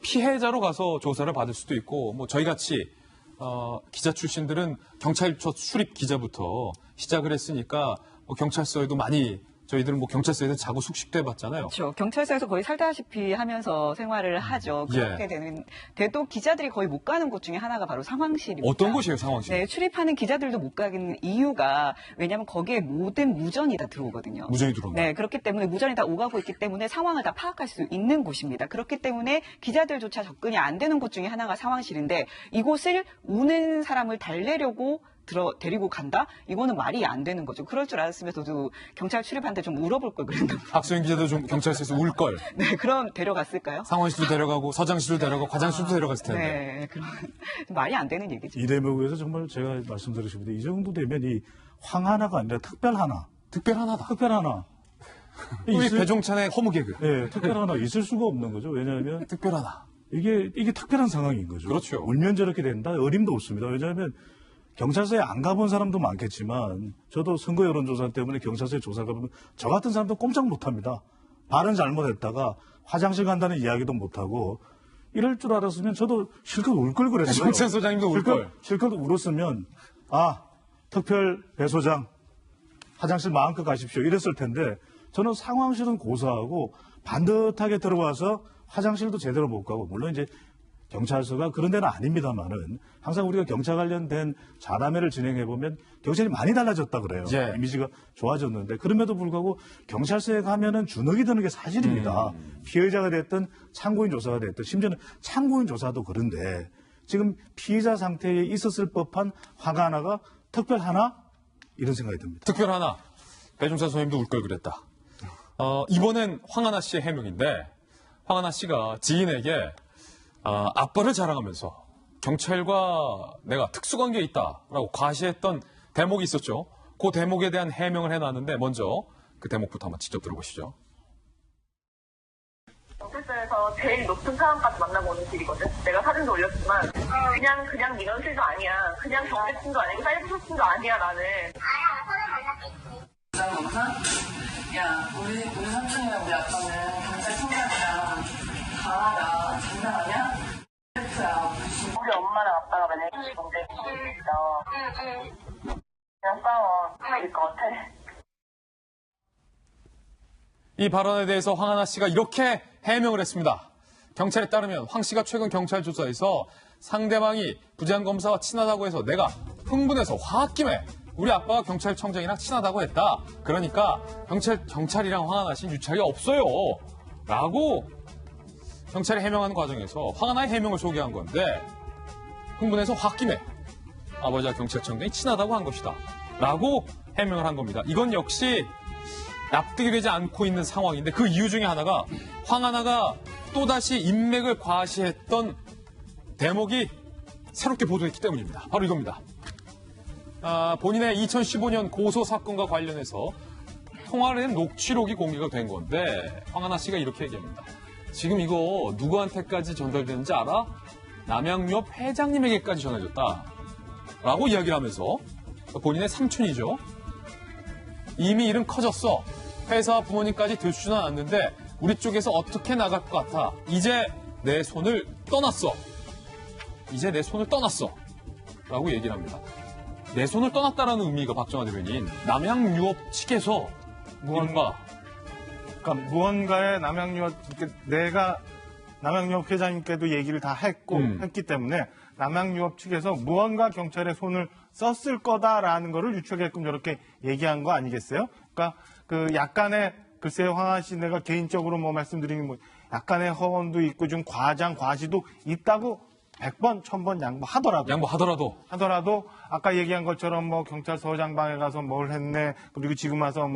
피해자로 가서 조사를 받을 수도 있고 저희 같이 기자 출신들은 경찰서 출입 기자부터 시작을 했으니까 경찰서에도 많이 저희들은 경찰서에서 자고 숙식도 해봤잖아요. 그렇죠. 경찰서에서 거의 살다시피 하면서 생활을 하죠. 그렇게 되도 기자들이 거의 못 가는 곳 중에 하나가 바로 상황실입니다. 어떤 곳이에요, 상황실? 네, 출입하는 기자들도 못 가는 이유가 왜냐하면 거기에 모든 무전이 다 들어오거든요. 무전이 들어온다. 네, 그렇기 때문에 무전이 다 오가고 있기 때문에 상황을 다 파악할 수 있는 곳입니다. 그렇기 때문에 기자들조차 접근이 안 되는 곳 중에 하나가 상황실인데 이곳을 우는 사람을 달래려고 데리고 간다? 이거는 말이 안 되는 거죠. 그럴 줄 알았으면 저도 경찰 출입하는데 좀 울어볼 걸 그랬나 봐요. 박소영 기자도 좀 경찰서에서 울 걸. 네, 그럼 데려갔을까요? 상원실도 데려가고 서장실도 데려가고 과장실도 데려갔을 텐데. 네, 그럼 말이 안 되는 얘기죠. 이 대목에서 정말 제가 말씀드리십니다. 이 정도 되면 이 황하나가 아니라 특별하나. 특별하나다. 특별하나. 우리 배종찬의 허무 개그. 네, 특별하나 있을 수가 없는 거죠. 왜냐하면 특별하나. 이게 특별한 상황인 거죠. 그렇죠. 울면 저렇게 된다? 어림도 없습니다. 왜냐하면 경찰서에 안 가본 사람도 많겠지만 저도 선거 여론조사 때문에 경찰서에 조사 가보면 저 같은 사람도 꼼짝 못합니다. 발은 잘못했다가 화장실 간다는 이야기도 못하고 이럴 줄 알았으면 저도 실컷 울 걸 그랬어요. 정찬 소장님도 울 걸. 실컷 울었으면 특별 배소장 화장실 마음껏 가십시오 이랬을 텐데 저는 상황실은 고사하고 반듯하게 들어와서 화장실도 제대로 못 가고 물론 이제 경찰서가 그런 데는 아닙니다만은 항상 우리가 경찰 관련된 자담회를 진행해 보면 경찰이 많이 달라졌다 그래요. 예. 이미지가 좋아졌는데 그럼에도 불구하고 경찰서에 가면은 주눅이 드는 게 사실입니다. 피해자가 됐든 참고인 조사가 됐든 심지어는 참고인 조사도 그런데 지금 피해자 상태에 있었을 법한 화가 하나가 특별하나 이런 생각이 듭니다. 특별하나. 배종찬 소장님도 울 걸 그랬다. 이번엔 황하나 씨의 해명인데 황하나 씨가 지인에게 아빠를 자랑하면서 경찰과 내가 특수관계에 있다라고 과시했던 대목이 있었죠. 그 대목에 대한 해명을 해놨는데 먼저 그 대목부터 한번 직접 들어보시죠. 경찰서에서 제일 높은 사람까지 만나고 오는 길이거든. 내가 사진도 올렸지만 그냥 민원실도 아니야. 그냥 경찰팀도 아니고 사이버팀도 아니야 나는. 야, 우리 삼촌이랑 우리 아빠는 경찰청장이랑 강하다. 장난 아니야? 우리 엄마랑 아빠가 만약에 경찰 있어. 그냥 싸워. 하나일 것 같아. 이 발언에 대해서 황하나 씨가 이렇게 해명을 했습니다. 경찰에 따르면 황 씨가 최근 경찰 조사에서 상대방이 부장검사와 친하다고 해서 내가 흥분해서 화학김에 우리 아빠가 경찰청장이랑 친하다고 했다. 그러니까 경찰이랑 황하나 씨는 유착이 없어요. 라고 경찰이 해명하는 과정에서 황하나의 해명을 소개한 건데 흥분해서 화학김에 아버지와 경찰청장이 친하다고 한 것이다. 라고 해명을 한 겁니다. 이건 역시 납득이 되지 않고 있는 상황인데 그 이유 중에 하나가 황하나가 또다시 인맥을 과시했던 대목이 새롭게 보도됐기 때문입니다. 바로 이겁니다. 본인의 2015년 고소 사건과 관련해서 통화를 한 녹취록이 공개가 된 건데 황하나 씨가 이렇게 얘기합니다. 지금 이거 누구한테까지 전달되는지 알아? 남양유업 회장님에게까지 전해졌다. 라고 이야기를 하면서 본인의 삼촌이죠. 이미 일은 커졌어. 회사와 부모님까지 들추지는 않았는데 우리 쪽에서 어떻게 나갈 것 같아. 이제 내 손을 떠났어. 라고 얘기를 합니다. 내 손을 떠났다라는 의미가 박정화 대변인 남양유업 측에서 무언가의 남양유업, 내가 남양유업 회장님께도 얘기를 다 했기 때문에 남양유업 측에서 무언가 경찰의 손을 썼을 거다라는 거를 유추하게끔 저렇게 얘기한 거 아니겠어요? 그러니까 그 약간의 글쎄요, 황하 씨 내가 개인적으로 말씀드리는 약간의 허언도 있고 좀 과시도 있다고 100번, 1000번 양보하더라도 아까 얘기한 것처럼 경찰서장방에 가서 뭘 했네. 그리고 지금 와서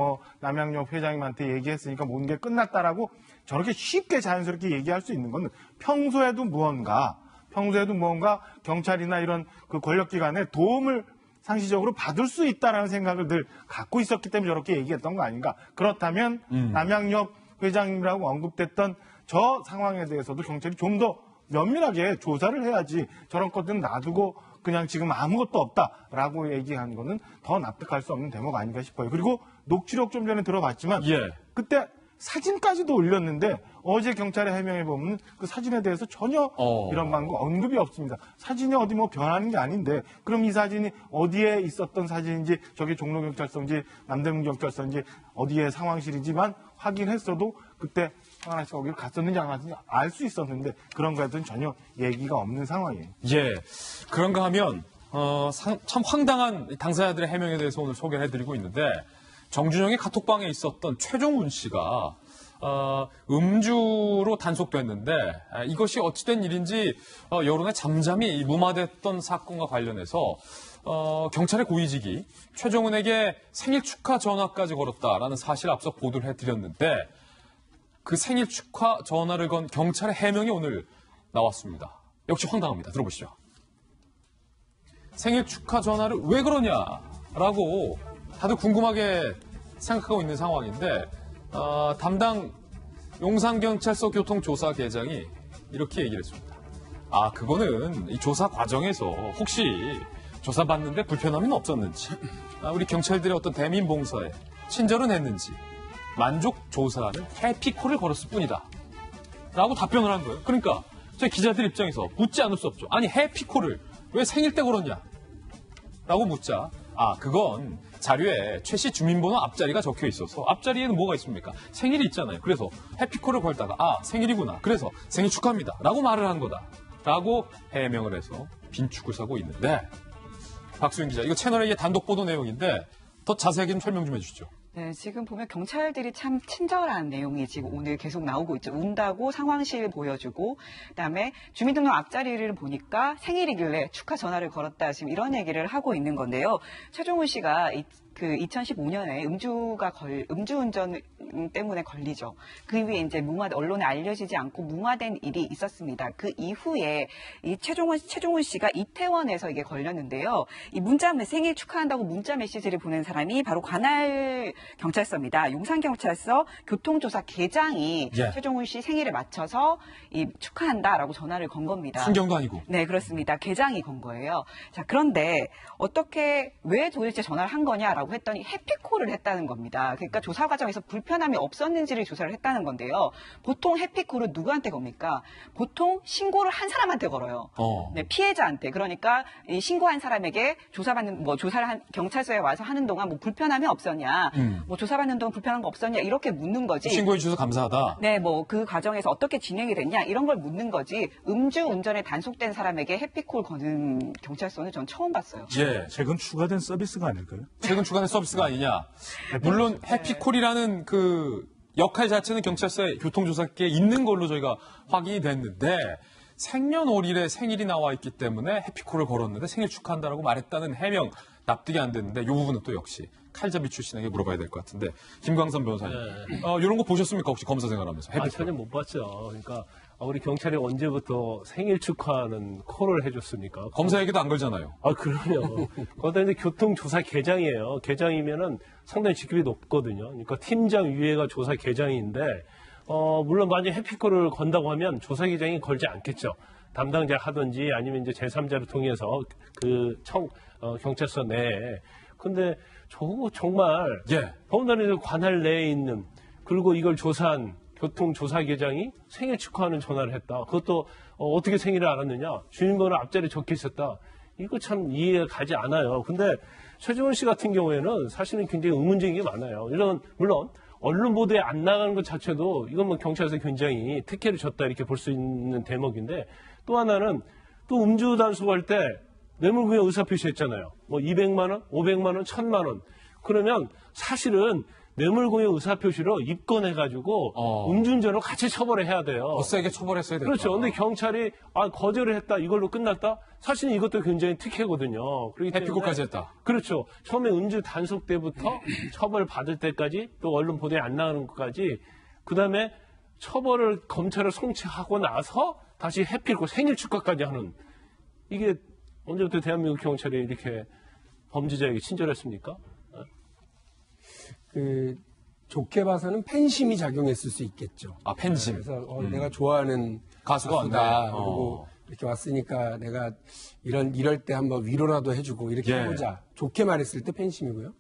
남양유업 회장님한테 얘기했으니까 모든 게 끝났다라고 저렇게 쉽게 자연스럽게 얘기할 수 있는 건 평소에도 무언가 경찰이나 이런 그 권력기관에 도움을 상시적으로 받을 수 있다라는 생각을 늘 갖고 있었기 때문에 저렇게 얘기했던 거 아닌가. 그렇다면 남양유업 회장님이라고 언급됐던 저 상황에 대해서도 경찰이 좀 더 면밀하게 조사를 해야지 저런 것들은 놔두고 그냥 지금 아무것도 없다라고 얘기한 거는 더 납득할 수 없는 대목 아닌가 싶어요. 그리고 녹취록 좀 전에 들어봤지만 그때 사진까지도 올렸는데 어제 경찰에 해명해 보면 그 사진에 대해서 전혀 이런 방법 언급이 없습니다. 사진이 어디 변하는 게 아닌데 그럼 이 사진이 어디에 있었던 사진인지 저게 종로경찰서인지 남대문경찰서인지 어디에 상황실이지만 확인했어도 그때 황하나 씨가 거기를 갔었는지 안 갔었는지 알 수 있었는데 그런 거에는 전혀 얘기가 없는 상황이에요. 그런가 하면 참 황당한 당사자들의 해명에 대해서 오늘 소개를 해드리고 있는데 정준영의 카톡방에 있었던 최종훈 씨가 음주로 단속됐는데 이것이 어찌된 일인지 여론에 잠잠히 무마됐던 사건과 관련해서 경찰의 고위직이 최종훈에게 생일 축하 전화까지 걸었다라는 사실을 앞서 보도를 해드렸는데 그 생일 축하 전화를 건 경찰의 해명이 오늘 나왔습니다. 역시 황당합니다. 들어보시죠. 생일 축하 전화를 왜 그러냐라고 다들 궁금하게 생각하고 있는 상황인데 담당 용산경찰서 교통조사계장이 이렇게 얘기를 했습니다. 그거는 이 조사 과정에서 혹시 조사받는데 불편함이 없었는지 우리 경찰들의 어떤 대민봉사에 친절은 했는지 만족 조사하는 해피콜을 걸었을 뿐이다 라고 답변을 한 거예요. 그러니까 저희 기자들 입장에서 묻지 않을 수 없죠. 아니 해피콜을 왜 생일 때 걸었냐 라고 묻자 그건 자료에 최 씨 주민번호 앞자리가 적혀 있어서 앞자리에는 뭐가 있습니까? 생일이 있잖아요. 그래서 해피콜을 걸다가 생일이구나. 그래서 생일 축하합니다. 라고 말을 한 거다. 라고 해명을 해서 빈축을 사고 있는데 박수영 기자, 이거 채널A의 단독 보도 내용인데 더 자세하게 좀 설명 좀 해주시죠. 네, 지금 보면 경찰들이 참 친절한 내용이 지금 오늘 계속 나오고 있죠. 운다고 상황실 보여주고, 그다음에 주민등록 앞자리를 보니까 생일이길래 축하 전화를 걸었다. 지금 이런 얘기를 하고 있는 건데요. 최종훈 씨가 2015년에 음주운전 때문에 걸리죠. 그 이후에 이제 언론에 알려지지 않고 무마된 일이 있었습니다. 그 이후에 이 최종훈 씨가 이태원에서 이게 걸렸는데요. 이 생일 축하한다고 문자 메시지를 보낸 사람이 바로 관할 경찰서입니다. 용산경찰서 교통조사계장이 최종훈 씨 생일에 맞춰서 축하한다라고 전화를 건 겁니다. 순경도 아니고. 네, 그렇습니다. 계장이 건 거예요. 자, 그런데 왜 도대체 전화를 한 거냐라고 했더니 해피콜을 했다는 겁니다. 그러니까 조사 과정에서 불편함이 없었는지를 조사를 했다는 건데요. 보통 해피콜은 누구한테 겁니까? 보통 신고를 한 사람한테 걸어요. 네, 피해자한테. 그러니까 이 신고한 사람에게 조사를 경찰서에 와서 하는 동안 불편함이 없었냐, 조사받는 동안 불편한 거 없었냐 이렇게 묻는 거지. 신고해 주셔서 감사하다. 네, 그 과정에서 어떻게 진행이 됐냐 이런 걸 묻는 거지. 음주운전에 단속된 사람에게 해피콜 거는 경찰서는 전 처음 봤어요. 예, 최근 추가된 서비스가 아닐까요? 최근 추가된 서비스가 아니냐. 물론 해피콜이라는 그 역할 자체는 경찰서의 교통조사계에 있는 걸로 저희가 확인이 됐는데 생년월일에 생일이 나와 있기 때문에 해피콜을 걸었는데 생일 축하한다라고 말했다는 해명 납득이 안 됐는데 이 부분은 또 역시 칼잡이 출신에게 물어봐야 될 것 같은데 김광선 변호사님 이런 거 보셨습니까? 혹시 검사 생활하면서? 전혀 못 봤죠. 그러니까 우리 경찰이 언제부터 생일 축하하는 콜을 해줬습니까? 검사에게도 안 걸잖아요. 그럼요. 거기다 이제 교통조사계장이에요. 계장이면은 상당히 직급이 높거든요. 그러니까 팀장 위에가 조사계장인데 물론 만약 해피콜을 건다고 하면 조사계장이 걸지 않겠죠. 담당자 하든지 아니면 이제 제3자를 통해서 경찰서 내에. 근데 저거 정말 더군다나 관할 내에 있는 그리고 이걸 조사한 교통조사계장이 생일 축하하는 전화를 했다. 그것도 어떻게 생일을 알았느냐? 주민번호 앞자리에 적혀 있었다. 이거 참 이해가 가지 않아요. 근데 최종훈 씨 같은 경우에는 사실은 굉장히 의문적인 게 많아요. 물론 언론 보도에 안 나가는 것 자체도 이건 경찰에서 굉장히 특혜를 줬다 이렇게 볼 수 있는 대목인데 또 하나는 또 음주 단속할 때 뇌물공여 의사표시 했잖아요. 200만 원, 500만 원, 1000만 원. 그러면 사실은 뇌물공여 의사표시로 입건해가지고 음주운전으로 같이 처벌을 해야 돼요. 더 세게 처벌했어야 돼요. 그렇죠. 근데 경찰이 거절을 했다. 이걸로 끝났다. 사실은 이것도 굉장히 특혜거든요. 해피콜까지 했다. 그렇죠. 처음에 음주 단속 때부터 처벌 받을 때까지 또 언론 보도에 안 나가는 것까지 그다음에 처벌을 검찰을 송치하고 나서 다시 해피콜 생일 축하까지 하는 이게 언제부터 대한민국 경찰이 이렇게 범죄자에게 친절했습니까? 좋게 봐서는 팬심이 작용했을 수 있겠죠. 팬심. 그래서 내가 좋아하는 가수가 왔다. 그리고 이렇게 왔으니까 내가 이럴 때 한번 위로라도 해주고 이렇게 해보자. 좋게 말했을 때 팬심이고요.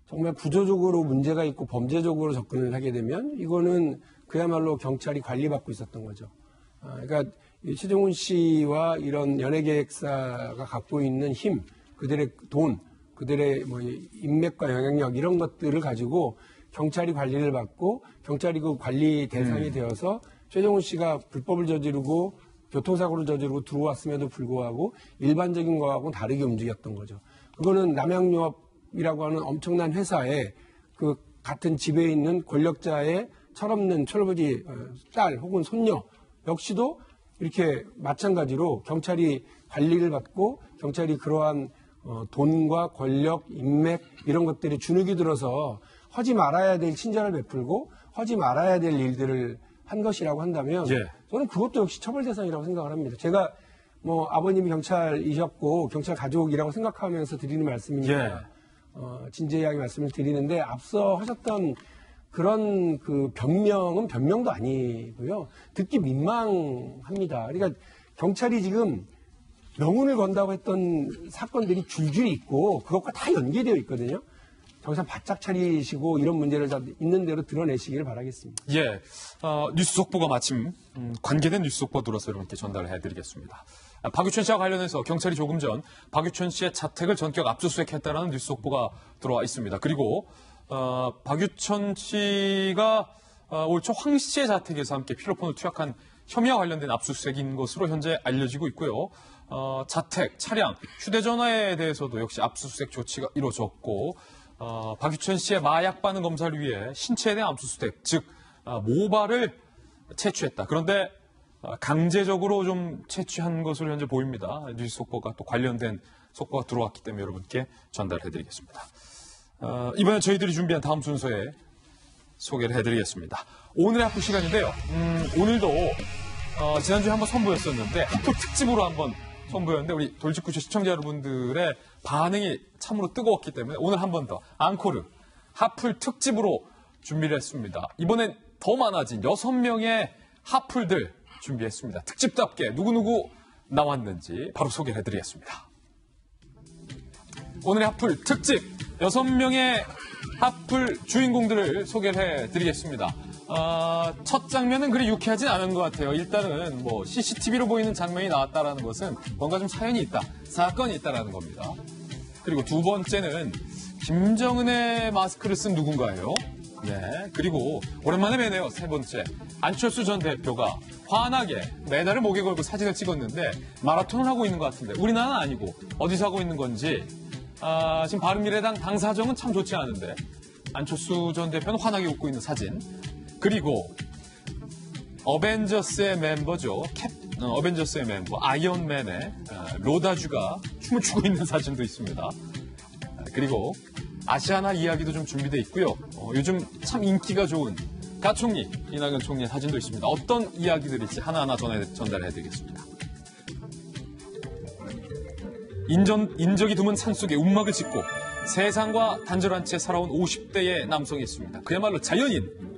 정말 구조적으로 문제가 있고 범죄적으로 접근을 하게 되면 이거는 그야말로 경찰이 관리받고 있었던 거죠. 그러니까 최종훈 씨와 이런 연예계획사가 갖고 있는 힘, 그들의 돈, 그들의 인맥과 영향력 이런 것들을 가지고 경찰이 관리를 받고 경찰이 그 관리 대상이 되어서 최종훈 씨가 불법을 저지르고 교통사고를 저지르고 들어왔음에도 불구하고 일반적인 거하고 다르게 움직였던 거죠. 그거는 남양유업이라고 하는 엄청난 회사에 그 같은 집에 있는 권력자의 철없는 철부지 딸 혹은 손녀 역시도 이렇게 마찬가지로 경찰이 관리를 받고 경찰이 그러한 돈과 권력, 인맥 이런 것들이 주눅이 들어서 하지 말아야 될 친절을 베풀고 하지 말아야 될 일들을 한 것이라고 한다면 저는 그것도 역시 처벌 대상이라고 생각을 합니다. 제가 뭐 아버님이 경찰이셨고 경찰 가족이라고 생각하면서 드리는 말씀이니까 진지하게 말씀을 드리는데 앞서 하셨던 그런 그 변명은 변명도 아니고요. 듣기 민망합니다. 그러니까 경찰이 지금 명운을 건다고 했던 사건들이 줄줄이 있고 그것과 다 연계되어 있거든요. 정상 바짝 차리시고 이런 문제를 다 있는 대로 드러내시기를 바라겠습니다. 뉴스 속보가 마침 관계된 뉴스 속보 들어서 여러분께 전달을 해드리겠습니다. 박유천 씨와 관련해서 경찰이 조금 전 박유천 씨의 자택을 전격 압수수색했다는 뉴스 속보가 들어와 있습니다. 그리고 박유천 씨가 올 초 황 씨의 자택에서 함께 필로폰을 투약한 혐의와 관련된 압수수색인 것으로 현재 알려지고 있고요. 자택, 차량, 휴대전화에 대해서도 역시 압수수색 조치가 이루어졌고 박유천 씨의 마약 반응 검사를 위해 신체에 대한 압수수색, 즉 모발을 채취했다. 그런데 강제적으로 좀 채취한 것으로 현재 보입니다. 뉴스 속보가 또 관련된 속보가 들어왔기 때문에 여러분께 전달해드리겠습니다. 이번에 저희들이 준비한 다음 순서에 소개를 해드리겠습니다. 오늘의 학부 시간인데요. 오늘도 지난주에 한번 선보였었는데 학부 특집으로 한번 선보였는데 우리 돌직구쇼 시청자 여러분들의 반응이 참으로 뜨거웠기 때문에 오늘 한 번 더 앙코르 하풀 특집으로 준비를 했습니다. 이번엔 더 많아진 6명의 하풀들 준비했습니다. 특집답게 누구누구 나왔는지 바로 소개를 해드리겠습니다. 오늘의 하풀 특집 6명의 하풀 주인공들을 소개를 해드리겠습니다. 첫 장면은 그리 유쾌하진 않은 것 같아요. 일단은 뭐 CCTV로 보이는 장면이 나왔다라는 것은 뭔가 좀 사연이 있다, 사건이 있다라는 겁니다. 그리고 두 번째는 김정은의 마스크를 쓴 누군가예요. 그리고 오랜만에 뵈네요. 세 번째, 안철수 전 대표가 환하게 메달을 목에 걸고 사진을 찍었는데 마라톤을 하고 있는 것 같은데 우리나라는 아니고 어디서 하고 있는 건지 지금 바른미래당 당사정은 참 좋지 않은데 안철수 전 대표는 환하게 웃고 있는 사진. 그리고 어벤져스의 멤버죠. 어벤져스의 멤버 아이언맨의 로다주가 춤을 추고 있는 사진도 있습니다. 그리고 아시아나 이야기도 좀 준비되어 있고요. 요즘 참 인기가 좋은 가총리, 이낙연 총리의 사진도 있습니다. 어떤 이야기들일지 하나하나 전달해드리겠습니다. 인적이 드문 산속에 움막을 짓고 세상과 단절한 채 살아온 50대의 남성이 있습니다. 그야말로 자연인.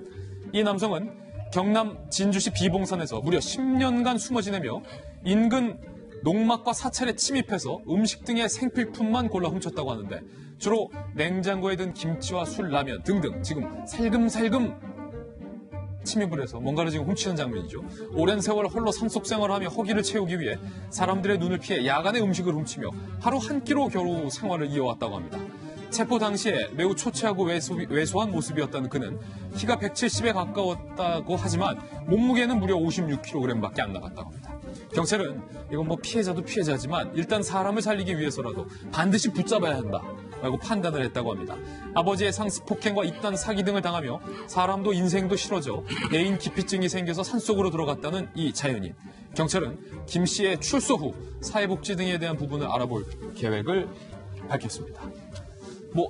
이 남성은 경남 진주시 비봉산에서 무려 10년간 숨어 지내며 인근 농막과 사찰에 침입해서 음식 등의 생필품만 골라 훔쳤다고 하는데 주로 냉장고에 든 김치와 술, 라면 등등 지금 살금살금 침입을 해서 뭔가를 지금 훔치는 장면이죠. 오랜 세월 홀로 산속 생활을 하며 허기를 채우기 위해 사람들의 눈을 피해 야간에 음식을 훔치며 하루 한 끼로 겨우 생활을 이어왔다고 합니다. 체포 당시에 매우 초췌하고 왜소한 모습이었다는 그는 키가 170에 가까웠다고 하지만 몸무게는 무려 56kg밖에 안 나갔다고 합니다. 경찰은 이건 뭐 피해자도 피해자지만 일단 사람을 살리기 위해서라도 반드시 붙잡아야 한다라고 판단을 했다고 합니다. 아버지의 상습폭행과 잇단 사기 등을 당하며 사람도 인생도 싫어져 대인 기피증이 생겨서 산속으로 들어갔다는 이 자연인. 경찰은 김 씨의 출소 후 사회복지 등에 대한 부분을 알아볼 계획을 밝혔습니다.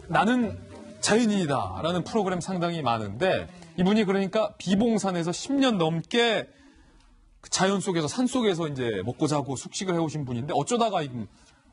나는 자연인이다라는 프로그램 상당히 많은데 이분이 그러니까 비봉산에서 10년 넘게 자연 속에서 산 속에서 이제 먹고 자고 숙식을 해오신 분인데 어쩌다가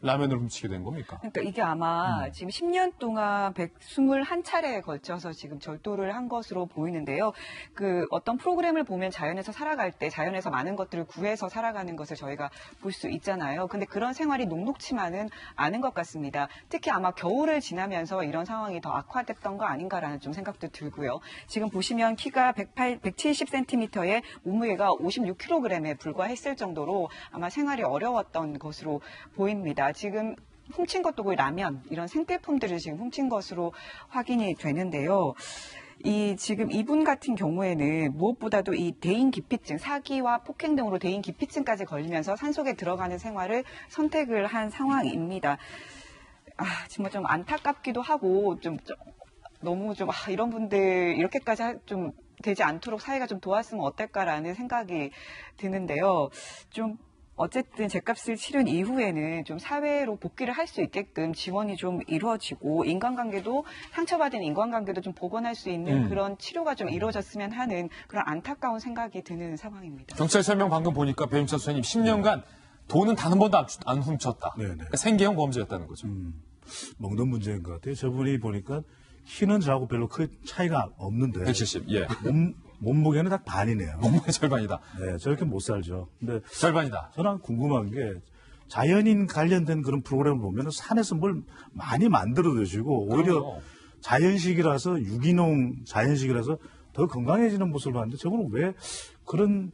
라면을 훔치게 된 겁니까? 그러니까 이게 아마 지금 10년 동안 121차례에 걸쳐서 지금 절도를 한 것으로 보이는데요. 그 어떤 프로그램을 보면 자연에서 살아갈 때 자연에서 많은 것들을 구해서 살아가는 것을 저희가 볼 수 있잖아요. 근데 그런 생활이 녹록치만은 않은 것 같습니다. 특히 아마 겨울을 지나면서 이런 상황이 더 악화됐던 거 아닌가라는 좀 생각도 들고요. 지금 보시면 키가 170cm에 몸무게가 56kg에 불과했을 정도로 아마 생활이 어려웠던 것으로 보입니다. 지금 훔친 것도 거의 라면 이런 생필품들을 지금 훔친 것으로 확인이 되는데요. 지금 이분 같은 경우에는 무엇보다도 이 대인 기피증, 사기와 폭행 등으로 대인 기피증까지 걸리면서 산속에 들어가는 생활을 선택을 한 상황입니다. 정말 좀 안타깝기도 하고 너무 이런 분들 이렇게까지 좀 되지 않도록 사회가 좀 도왔으면 어떨까라는 생각이 드는데요. 좀 어쨌든 죗값을 치른 이후에는 좀 사회로 복귀를 할 수 있게끔 지원이 좀 이루어지고 인간관계도 상처받은 인간관계도 좀 복원할 수 있는 그런 치료가 좀 이루어졌으면 하는 그런 안타까운 생각이 드는 상황입니다. 경찰 설명 방금 보니까 배윤철 선생님 10년간 돈은 단 한 번도 안 훔쳤다. 그러니까 생계형 범죄였다는 거죠. 먹는 문제인 것 같아요. 저분이 보니까 키는 저하고 별로 큰 차이가 없는데 170, 예. 몸무게는 딱 반이네요. 몸무게 절반이다. 네, 저렇게 못 살죠. 근데 절반이다. 저는 궁금한 게 자연인 관련된 그런 프로그램을 보면 산에서 뭘 많이 만들어 드시고 오히려 자연식이라서 유기농 자연식이라서 더 건강해지는 모습을 봤는데 저분은 왜 그런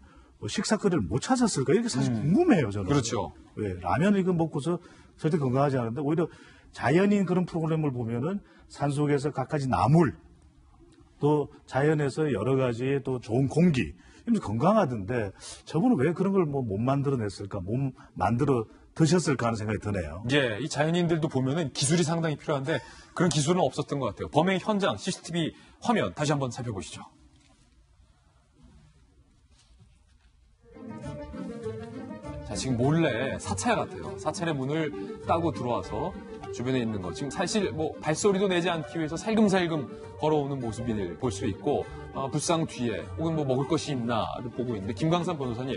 식사거리를 못 찾았을까? 이게 사실 궁금해요, 저는. 그렇죠. 왜 라면 이거 먹고서 절대 건강하지 않은데 오히려 자연인 그런 프로그램을 보면은 산속에서 각가지 나물 또 자연에서 여러 가지 또 좋은 공기 이런 건강하던데 저분은 왜 그런 걸 뭐 못 만들어냈을까? 못 만들어 드셨을까 하는 생각이 드네요. 예, 이 자연인들도 보면은 기술이 상당히 필요한데 그런 기술은 없었던 것 같아요. 범행 현장 CCTV 화면 다시 한번 살펴보시죠. 자, 지금 몰래 사찰 같아요. 사찰의 문을 따고 들어와서 주변에 있는 거. 지금 사실 뭐 발소리도 내지 않기 위해서 살금살금 걸어오는 모습을 볼 수 있고 불상 뒤에 혹은 뭐 먹을 것이 있나를 보고 있는데 김광산 변호사님,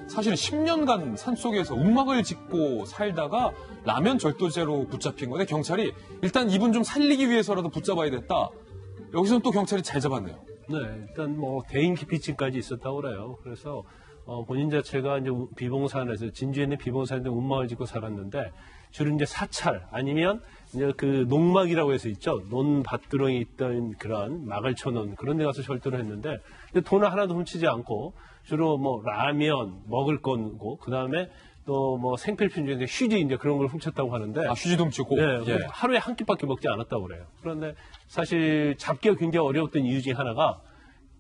사실은 10년간 산속에서 움막을 짓고 살다가 라면 절도죄로 붙잡힌 건데 경찰이 일단 이분 좀 살리기 위해서라도 붙잡아야 됐다. 여기서는 또 경찰이 잘 잡았네요. 네, 일단 뭐 대인 기피증까지 있었다고 그래요. 그래서 본인 자체가 이제 비봉산에서 진주에 있는 비봉산에 움막을 짓고 살았는데 주로 이제 사찰 아니면 이제 그 농막이라고 해서 있죠. 논밭두렁이 있던 그런 막을 쳐놓은 그런 데 가서 절도를 했는데 돈을 하나도 훔치지 않고 주로 뭐 라면 먹을 거고 그 다음에 또 뭐 생필품 중에 휴지 이제 그런 걸 훔쳤다고 하는데 휴지도 훔치고 네, 예. 하루에 한 끼밖에 먹지 않았다고 그래요. 그런데 사실 잡기가 굉장히 어려웠던 이유 중에 하나가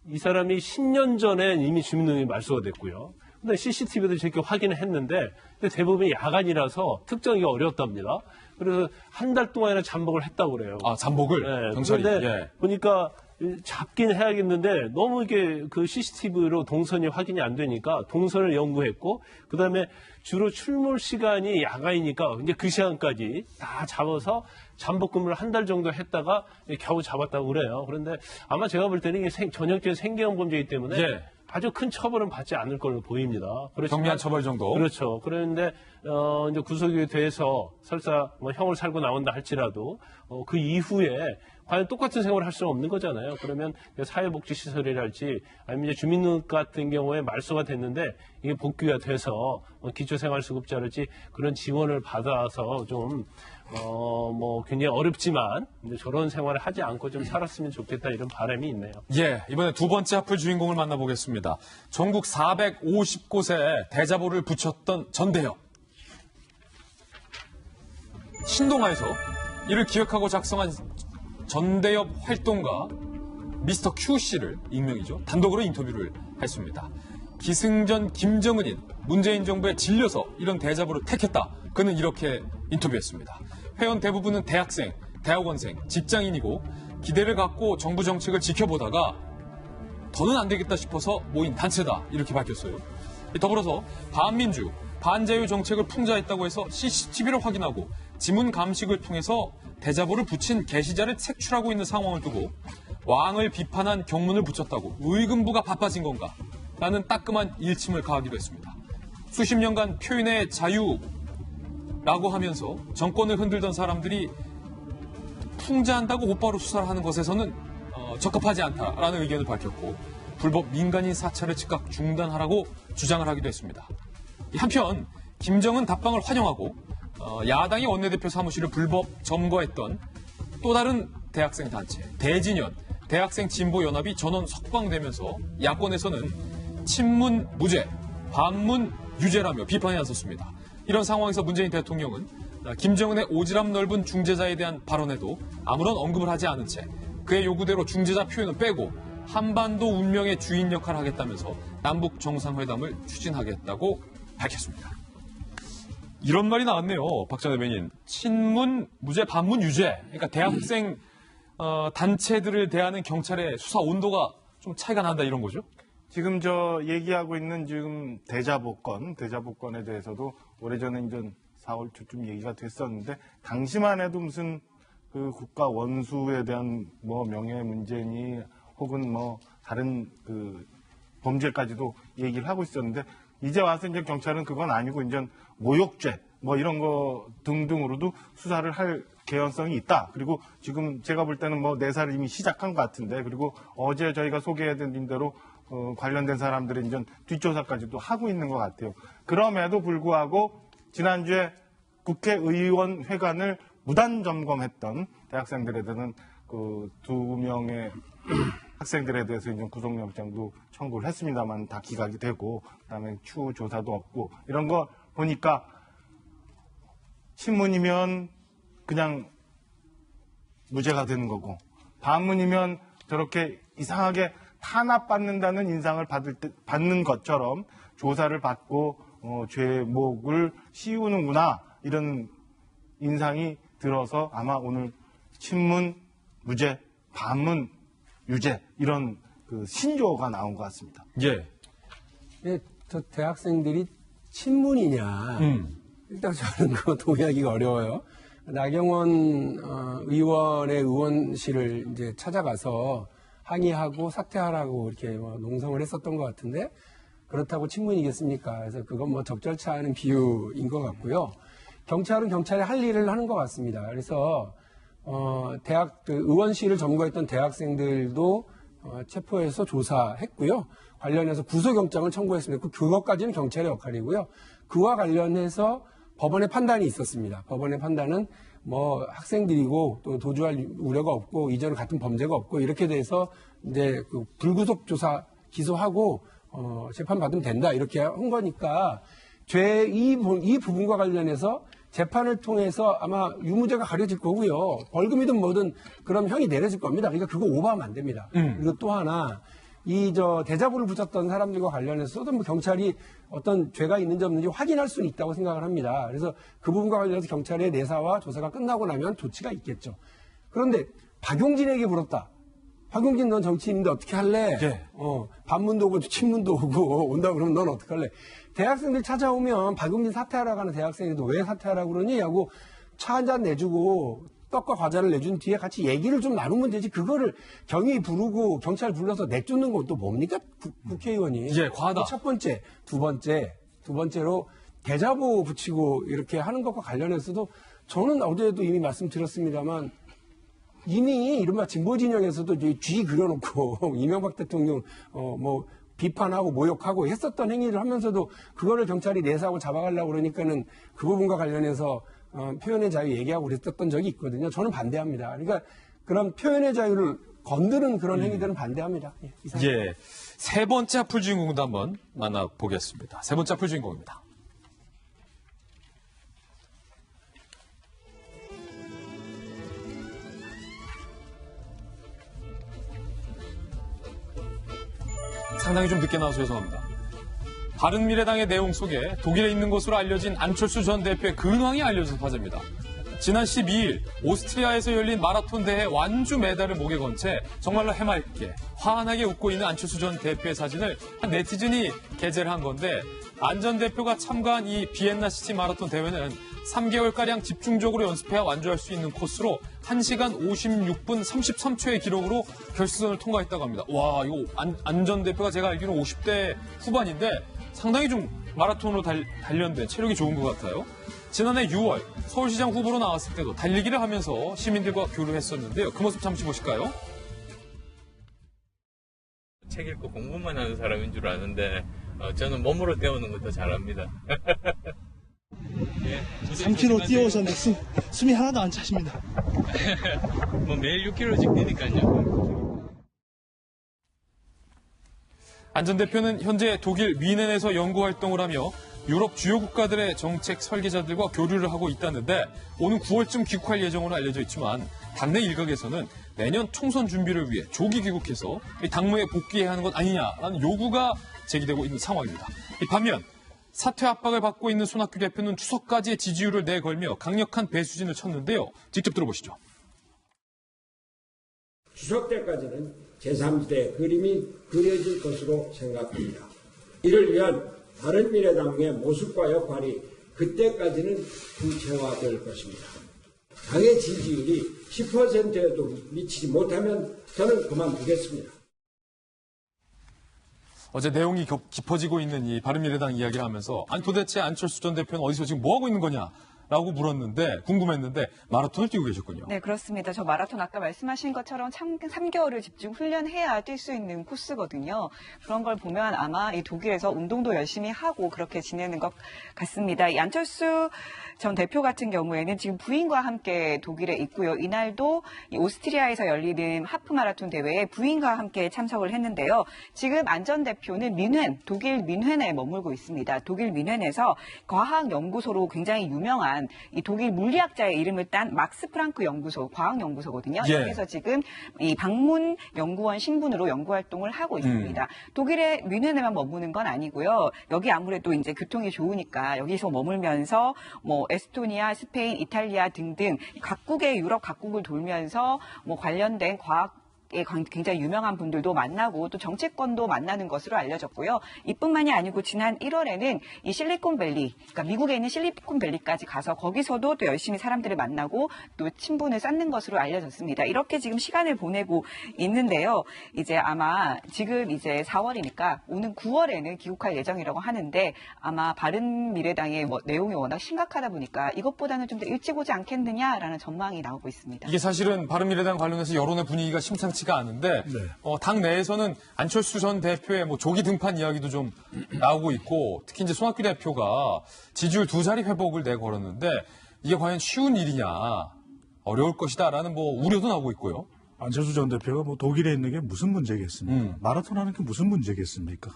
이 사람이 10년 전에 이미 주민등록이 말소가 됐고요. 근데 CCTV도 저렇게 확인을 했는데 근데 대부분이 야간이라서 특정하기가 어려웠답니다. 그래서 한 달 동안이나 잠복을 했다고 그래요. 아, 잠복을? 네, 경찰이? 그런데 예. 보니까 잡긴 해야겠는데 너무 이게 그 CCTV로 동선이 확인이 안 되니까 동선을 연구했고 그다음에 주로 출몰 시간이 야간이니까 이제 그 시간까지 다 잡아서 잠복근무를 한 달 정도 했다가 겨우 잡았다고 그래요. 그런데 아마 제가 볼 때는 이게 전형적인 생계형 범죄이기 때문에 예. 아주 큰 처벌은 받지 않을 걸로 보입니다. 그렇지만, 경미한 처벌 정도. 그렇죠. 그런데 이제 구속이 돼서 설사 뭐 형을 살고 나온다 할지라도 그 이후에 과연 똑같은 생활을 할 수는 없는 거잖아요. 그러면 사회복지시설이랄지 아니면 이제 주민등록 같은 경우에 말소가 됐는데 이게 복귀가 돼서 기초생활수급자랄지 그런 지원을 받아서 좀 뭐 굉장히 어렵지만 저런 생활을 하지 않고 좀 살았으면 좋겠다 이런 바람이 있네요. 예, 이번에 두 번째 하풀 주인공을 만나보겠습니다. 전국 450곳에 대자보를 붙였던 전대협. 신동아에서 이를 기획하고 작성한 전대협 활동가 미스터 Q 씨를 익명이죠. 단독으로 인터뷰를 했습니다. 기승전 김정은인 문재인 정부에 질려서 이런 대자보를 택했다. 그는 이렇게 인터뷰했습니다. 회원 대부분은 대학생, 대학원생, 직장인이고 기대를 갖고 정부 정책을 지켜보다가 더는 안 되겠다 싶어서 모인 단체다. 이렇게 밝혔어요. 더불어서 반민주, 반자유 정책을 풍자했다고 해서 CCTV를 확인하고 지문 감식을 통해서 대자보를 붙인 게시자를 색출하고 있는 상황을 두고 왕을 비판한 경문을 붙였다고 의금부가 바빠진 건가? 라는 따끔한 일침을 가하기도 했습니다. 수십 년간 표현의 자유라고 하면서 정권을 흔들던 사람들이 풍자한다고 곧바로 수사를 하는 것에서는 적합하지 않다라는 의견을 밝혔고 불법 민간인 사찰을 즉각 중단하라고 주장을 하기도 했습니다. 한편 김정은 답방을 환영하고 야당이 원내대표 사무실을 불법 점거했던 또 다른 대학생 단체 대진연 대학생 진보연합이 전원 석방되면서 야권에서는 친문 무죄, 반문 유죄라며 비판에 나섰습니다. 이런 상황에서 문재인 대통령은 김정은의 오지랖 넓은 중재자에 대한 발언에도 아무런 언급을 하지 않은 채 그의 요구대로 중재자 표현을 빼고 한반도 운명의 주인 역할을 하겠다면서 남북 정상회담을 추진하겠다고 밝혔습니다. 이런 말이 나왔네요. 박 전 대변인. 친문 무죄, 반문 유죄. 그러니까 대학생 단체들을 대하는 경찰의 수사 온도가 좀 차이가 난다 이런 거죠? 지금 얘기하고 있는 지금 대자보건에 대해서도 오래전에 이제 4월 초쯤 얘기가 됐었는데, 당시만 해도 무슨 그 국가 원수에 대한 뭐 명예 문제니 혹은 뭐 다른 그 범죄까지도 얘기를 하고 있었는데, 이제 와서 이제 경찰은 그건 아니고 이제 모욕죄 뭐 이런 거 등등으로도 수사를 할 개연성이 있다. 그리고 지금 제가 볼 때는 뭐 내사를 이미 시작한 것 같은데, 그리고 어제 저희가 소개해드린 대로 관련된 사람들이 이제 뒷조사까지도 하고 있는 것 같아요. 그럼에도 불구하고 지난주에 국회의원 회관을 무단 점검했던 대학생들에 대한 그 2명의 학생들에 대해서 이제 구속영장도 청구를 했습니다만 다 기각이 되고, 그다음에 추후 조사도 없고, 이런 거 보니까 신문이면 그냥 무죄가 되는 거고, 반문이면 저렇게 이상하게 탄압받는다는 인상을 받는 것처럼 조사를 받고 죄목을 씌우는구나, 이런 인상이 들어서 아마 오늘 친문 무죄, 반문 유죄, 이런 그 신조어가 나온 것 같습니다. 예. 저 대학생들이 친문이냐? 일단 저는 그거 동의하기가 어려워요. 나경원 의원의 의원실을 이제 찾아가서 항의하고 사퇴하라고 이렇게 뭐 농성을 했었던 것 같은데, 그렇다고 친문이겠습니까? 그래서 그건 뭐 적절치 않은 비유인 것 같고요. 경찰은 경찰의 할 일을 하는 것 같습니다. 그래서 그 의원실을 점거했던 대학생들도 체포해서 조사했고요. 관련해서 구속영장을 청구했습니다. 그것까지는 경찰의 역할이고요. 그와 관련해서 법원의 판단이 있었습니다. 법원의 판단은 뭐 학생들이고 또 도주할 우려가 없고 이전 같은 범죄가 없고, 이렇게 돼서 이제 그 불구속 조사 기소하고 재판 받으면 된다, 이렇게 한 거니까 이 부분과 관련해서 재판을 통해서 아마 유무죄가 가려질 거고요. 벌금이든 뭐든 그럼 형이 내려질 겁니다. 그러니까 그거 오버하면 안 됩니다. 그리고 또 하나, 대자보를 붙였던 사람들과 관련해서도 뭐 경찰이 어떤 죄가 있는지 없는지 확인할 수는 있다고 생각을 합니다. 그래서 그 부분과 관련해서 경찰의 내사와 조사가 끝나고 나면 조치가 있겠죠. 그런데 박용진에게 물었다. 박용진, 넌 정치인인데 어떻게 할래? 예. 반문도 오고 친문도 오고 온다 그러면 넌 어떻게 할래? 대학생들 찾아오면 박용진 사퇴하라고 하는 대학생들도 왜 사퇴하라고 그러니? 하고 차 한 잔 내주고 떡과 과자를 내준 뒤에 같이 얘기를 좀 나누면 되지. 그거를 경위 부르고 경찰 불러서 내쫓는 건 또 뭡니까? 국회의원이. 예, 과하다. 첫 번째. 두 번째로 대자보 붙이고 이렇게 하는 것과 관련해서도 저는 어제도 이미 말씀드렸습니다만, 이미 이른바 진보 진영에서도 쥐 그려놓고 이명박 대통령 뭐 비판하고 모욕하고 했었던 행위를 하면서도 그거를 경찰이 내사하고 잡아가려고 그러니까는 그 부분과 관련해서 표현의 자유 얘기하고 그랬었던 적이 있거든요. 저는 반대합니다. 그러니까 그런 표현의 자유를 건드는 그런 행위들은 반대합니다. 예, 예. 세 번째 하풀 주인공도 한번 만나보겠습니다. 세 번째 하풀 주인공입니다. 상당히 좀 늦게 나와서 죄송합니다. 바른미래당의 내용 속에 독일에 있는 것으로 알려진 안철수 전 대표의 근황이 알려져서 화제입니다. 지난 12일 오스트리아에서 열린 마라톤 대회 완주 메달을 목에 건 채 정말로 해맑게 환하게 웃고 있는 안철수 전 대표의 사진을 한 네티즌이 게재를 한 건데, 안 전 대표가 참가한 이 비엔나 시티 마라톤 대회는 3개월가량 집중적으로 연습해야 완주할 수 있는 코스로 1시간 56분 33초의 기록으로 결승선을 통과했다고 합니다. 와, 이거 안 전 대표가 제가 알기로는 50대 후반인데 상당히 좀 마라톤으로 단련된 체력이 좋은 것 같아요. 지난해 6월 서울시장 후보로 나왔을 때도 달리기를 하면서 시민들과 교류했었는데요. 그 모습 잠시 보실까요? 책 읽고 공부만 하는 사람인 줄 아는데 저는 몸으로 때우는 것도 잘합니다. 예, 3km 뛰어오셨는데 숨이 하나도 안 차십니다. 뭐 매일 6km씩 뛰니까요. 안 전 대표는 현재 독일 위넨에서 연구 활동을 하며 유럽 주요 국가들의 정책 설계자들과 교류를 하고 있다는데, 오는 9월쯤 귀국할 예정으로 알려져 있지만 당내 일각에서는 내년 총선 준비를 위해 조기 귀국해서 당무에 복귀해야 하는 것 아니냐라는 요구가 제기되고 있는 상황입니다. 반면 사퇴 압박을 받고 있는 손학규 대표는 추석까지의 지지율을 내걸며 강력한 배수진을 쳤는데요. 직접 들어보시죠. 추석 때까지는 제3지대 그림이 그려질 것으로 생각합니다. 이를 위한 바른미래당의 모습과 역할이 그때까지는 구체화될 것입니다. 당의 지지율이 10%에도 미치지 못하면 저는 그만두겠습니다. 어제 내용이 깊어지고 있는 이 바른미래당 이야기를 하면서 아니 도대체 안철수 전 대표는 어디서 지금 뭐 하고 있는 거냐라고 물었는데 궁금했는데 마라톤을 뛰고 계셨군요. 네, 그렇습니다. 저 마라톤 아까 말씀하신 것처럼 3개월을 집중 훈련해야 뛸 수 있는 코스거든요. 그런 걸 보면 아마 이 독일에서 운동도 열심히 하고 그렇게 지내는 것 같습니다. 이 안철수 전 대표 같은 경우에는 지금 부인과 함께 독일에 있고요. 이날도 이 오스트리아에서 열리는 하프 마라톤 대회에 부인과 함께 참석을 했는데요. 지금 안 전 대표는 뮌헨, 독일 뮌헨에 머물고 있습니다. 독일 뮌헨에서 과학연구소로 굉장히 유명한 이 독일 물리학자의 이름을 딴 막스 프랑크 연구소, 과학연구소거든요. 예. 여기서 지금 이 방문 연구원 신분으로 연구활동을 하고 있습니다. 독일의 뮌헨에만 머무는 건 아니고요. 여기 아무래도 이제 교통이 좋으니까 여기서 머물면서 뭐 에스토니아, 스페인, 이탈리아 등등 각국의 유럽 각국을 돌면서 뭐 관련된 과학 굉장히 유명한 분들도 만나고 또 정치권도 만나는 것으로 알려졌고요. 이뿐만이 아니고 지난 1월에는 이 실리콘밸리, 그러니까 미국에 있는 실리콘밸리까지 가서 거기서도 또 열심히 사람들을 만나고 또 친분을 쌓는 것으로 알려졌습니다. 이렇게 지금 시간을 보내고 있는데요. 이제 아마 지금 이제 4월이니까 오는 9월에는 귀국할 예정이라고 하는데 아마 바른미래당의 내용이 워낙 심각하다 보니까 이것보다는 좀 더 일찍 오지 않겠느냐라는 전망이 나오고 있습니다. 이게 사실은 바른미래당 관련해서 여론의 분위기가 심상치가 않은데 당 내에서는 안철수 전 대표의 조기 등판 이야기도 좀 나오고 있고 특히 이제 손학규 대표가 지지율 2자리 회복을 내걸었는데 이게 과연 쉬운 일이냐 어려울 것이다라는 우려도 나오고 있고요. 안철수 전 대표가 독일에 있는 게 무슨 문제겠습니까? 마라톤 하는 게 무슨 문제겠습니까?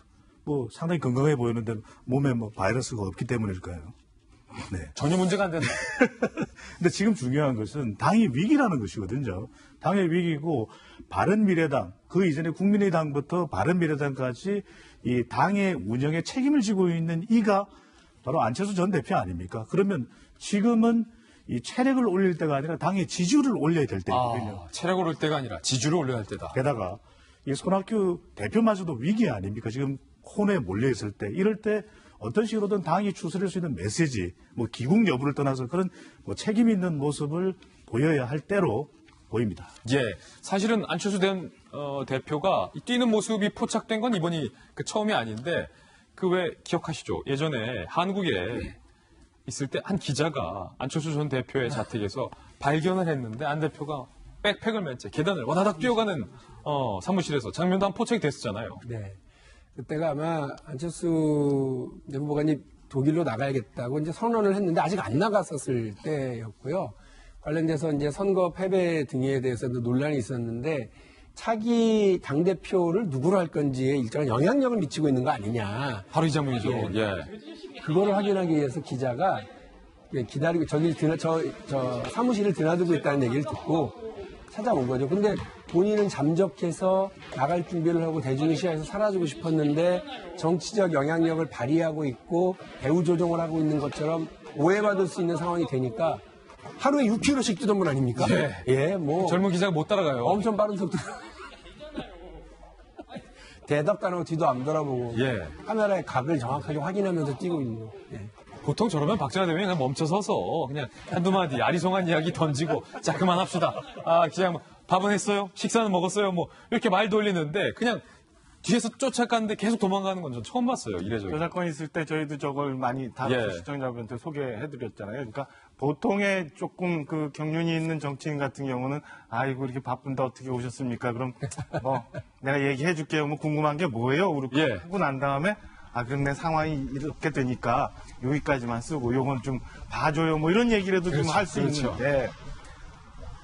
상당히 건강해 보이는데 몸에 바이러스가 없기 때문일까요? 네. 전혀 문제가 안 된다. 근데 지금 중요한 것은 당이 위기라는 것이거든요. 당의 위기고 바른미래당, 그 이전에 국민의당부터 바른미래당까지 이 당의 운영에 책임을 지고 있는 이가 바로 안철수 전 대표 아닙니까? 그러면 지금은 이 체력을 올릴 때가 아니라 당의 지지율을 올려야 될 때거든요. 체력을 올릴 때가 아니라 지지율을 올려야 할 때다. 게다가 이 손학규 대표마저도 위기 아닙니까? 지금 혼에 몰려 있을 때, 이럴 때 어떤 식으로든 당이 추스릴 수 있는 메시지, 귀국 여부를 떠나서 그런 책임 있는 모습을 보여야 할 때로 보입니다. 예, 사실은 안철수 대표가 뛰는 모습이 포착된 건 이번이 처음이 아닌데 왜 기억하시죠? 예전에 한국에 있을 때 한 기자가 안철수 전 대표의 자택에서 발견을 했는데 안 대표가 백팩을 맨 채 계단을 와다닥 뛰어가는 사무실에서 장면도 한 포착이 됐었잖아요. 네. 그때가 아마 안철수 후보관이 독일로 나가야겠다고 이제 선언을 했는데 아직 안 나갔었을 때였고요. 관련돼서 이제 선거 패배 등에 대해서도 논란이 있었는데 차기 당대표를 누구로 할 건지에 일정한 영향력을 미치고 있는 거 아니냐. 바로 이 장면이죠. 예. 그거를 확인하기 위해서 기자가 기다리고 저 사무실을 드나들고 있다는 얘기를 듣고 찾아온 거죠. 근데 본인은 잠적해서 나갈 준비를 하고 대중의 시야에서 사라지고 싶었는데 정치적 영향력을 발휘하고 있고 배후 조종을 하고 있는 것처럼 오해받을 수 있는 상황이 되니까 하루에 6km씩 뛰던 분 아닙니까? 예, 젊은 기자가 못 따라가요. 엄청 빠른 속도로. 대답도 안 하고 뒤도 안 돌아보고 카메라의 각을 정확하게 확인하면서 뛰고 있는 거. 보통 저러면 박정희 대변인 그냥 멈춰서서 그냥 한두 마디 아리송한 이야기 던지고 자 그만합시다. 기자 밥은 했어요? 식사는 먹었어요? 이렇게 말 돌리는데 그냥 뒤에서 쫓아가는데 계속 도망가는 건 전 처음 봤어요. 이래저래. 저 사건이 있을 때 저희도 저걸 많이 다뤄서 시청자분한테 소개해드렸잖아요. 그러니까 보통의 조금 경륜이 있는 정치인 같은 경우는 아이고 이렇게 바쁜데 어떻게 오셨습니까? 그럼 내가 얘기해줄게요. 궁금한 게 뭐예요? 하고 난 다음에 그럼 내 상황이 이렇게 되니까 여기까지만 쓰고 요건 좀 봐줘요. 이런 얘기라도 좀 할 수 있는데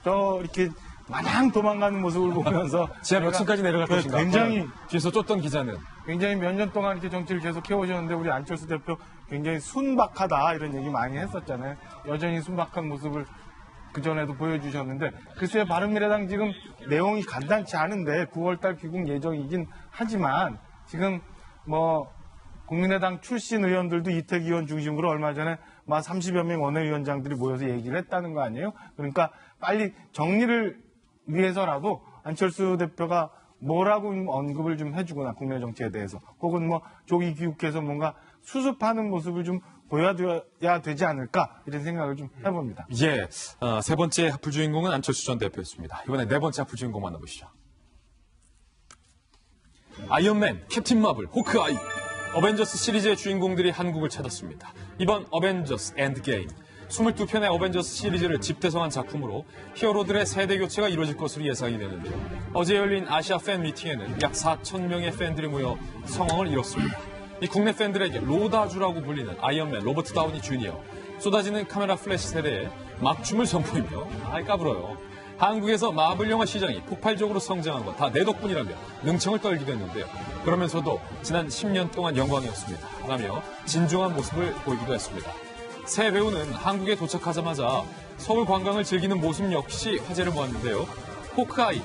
이렇게 마냥 도망가는 모습을 보면서 지하 몇 층까지 내려갈 것인가. 굉장히 뒤에서 쫓던 기자는 굉장히 몇 년 동안 이렇게 정치를 계속 해오셨는데 우리 안철수 대표 굉장히 순박하다 이런 얘기 많이 했었잖아요. 여전히 순박한 모습을 그전에도 보여주셨는데 글쎄 바른미래당 지금 내용이 간단치 않은데 9월달 귀국 예정이긴 하지만 지금 국민의당 출신 의원들도 이택 의원 중심으로 얼마 전에 30여 명 원내위원장들이 모여서 얘기를 했다는 거 아니에요? 그러니까 빨리 정리를 위해서라도 안철수 대표가 뭐라고 언급을 좀 해주거나 국내 정치에 대해서 혹은 뭐 조기 귀국해서 뭔가 수습하는 모습을 좀 보여야 되지 않을까 이런 생각을 좀 해봅니다. 예, 세 번째 하풀 주인공은 안철수 전 대표였습니다. 이번에 네 번째 하풀 주인공 만나보시죠. 아이언맨, 캡틴 마블, 호크아이, 어벤져스 시리즈의 주인공들이 한국을 찾았습니다. 이번 어벤져스 엔드게임, 22편의 어벤져스 시리즈를 집대성한 작품으로 히어로들의 세대 교체가 이루어질 것으로 예상이 되는데요. 어제 열린 아시아 팬 미팅에는 약 4,000명의 팬들이 모여 성황을 이뤘습니다. 이 국내 팬들에게 로다주라고 불리는 아이언맨 로버트 다우니 주니어, 쏟아지는 카메라 플래시 세대에 막춤을 선보이며 까불어요. 한국에서 마블 영화 시장이 폭발적으로 성장한 건 다 내 덕분이라며 능청을 떨기도 했는데요. 그러면서도 지난 10년 동안 영광이었습니다 라며 진중한 모습을 보이기도 했습니다. 새 배우는 한국에 도착하자마자 서울 관광을 즐기는 모습 역시 화제를 모았는데요. 호크아이,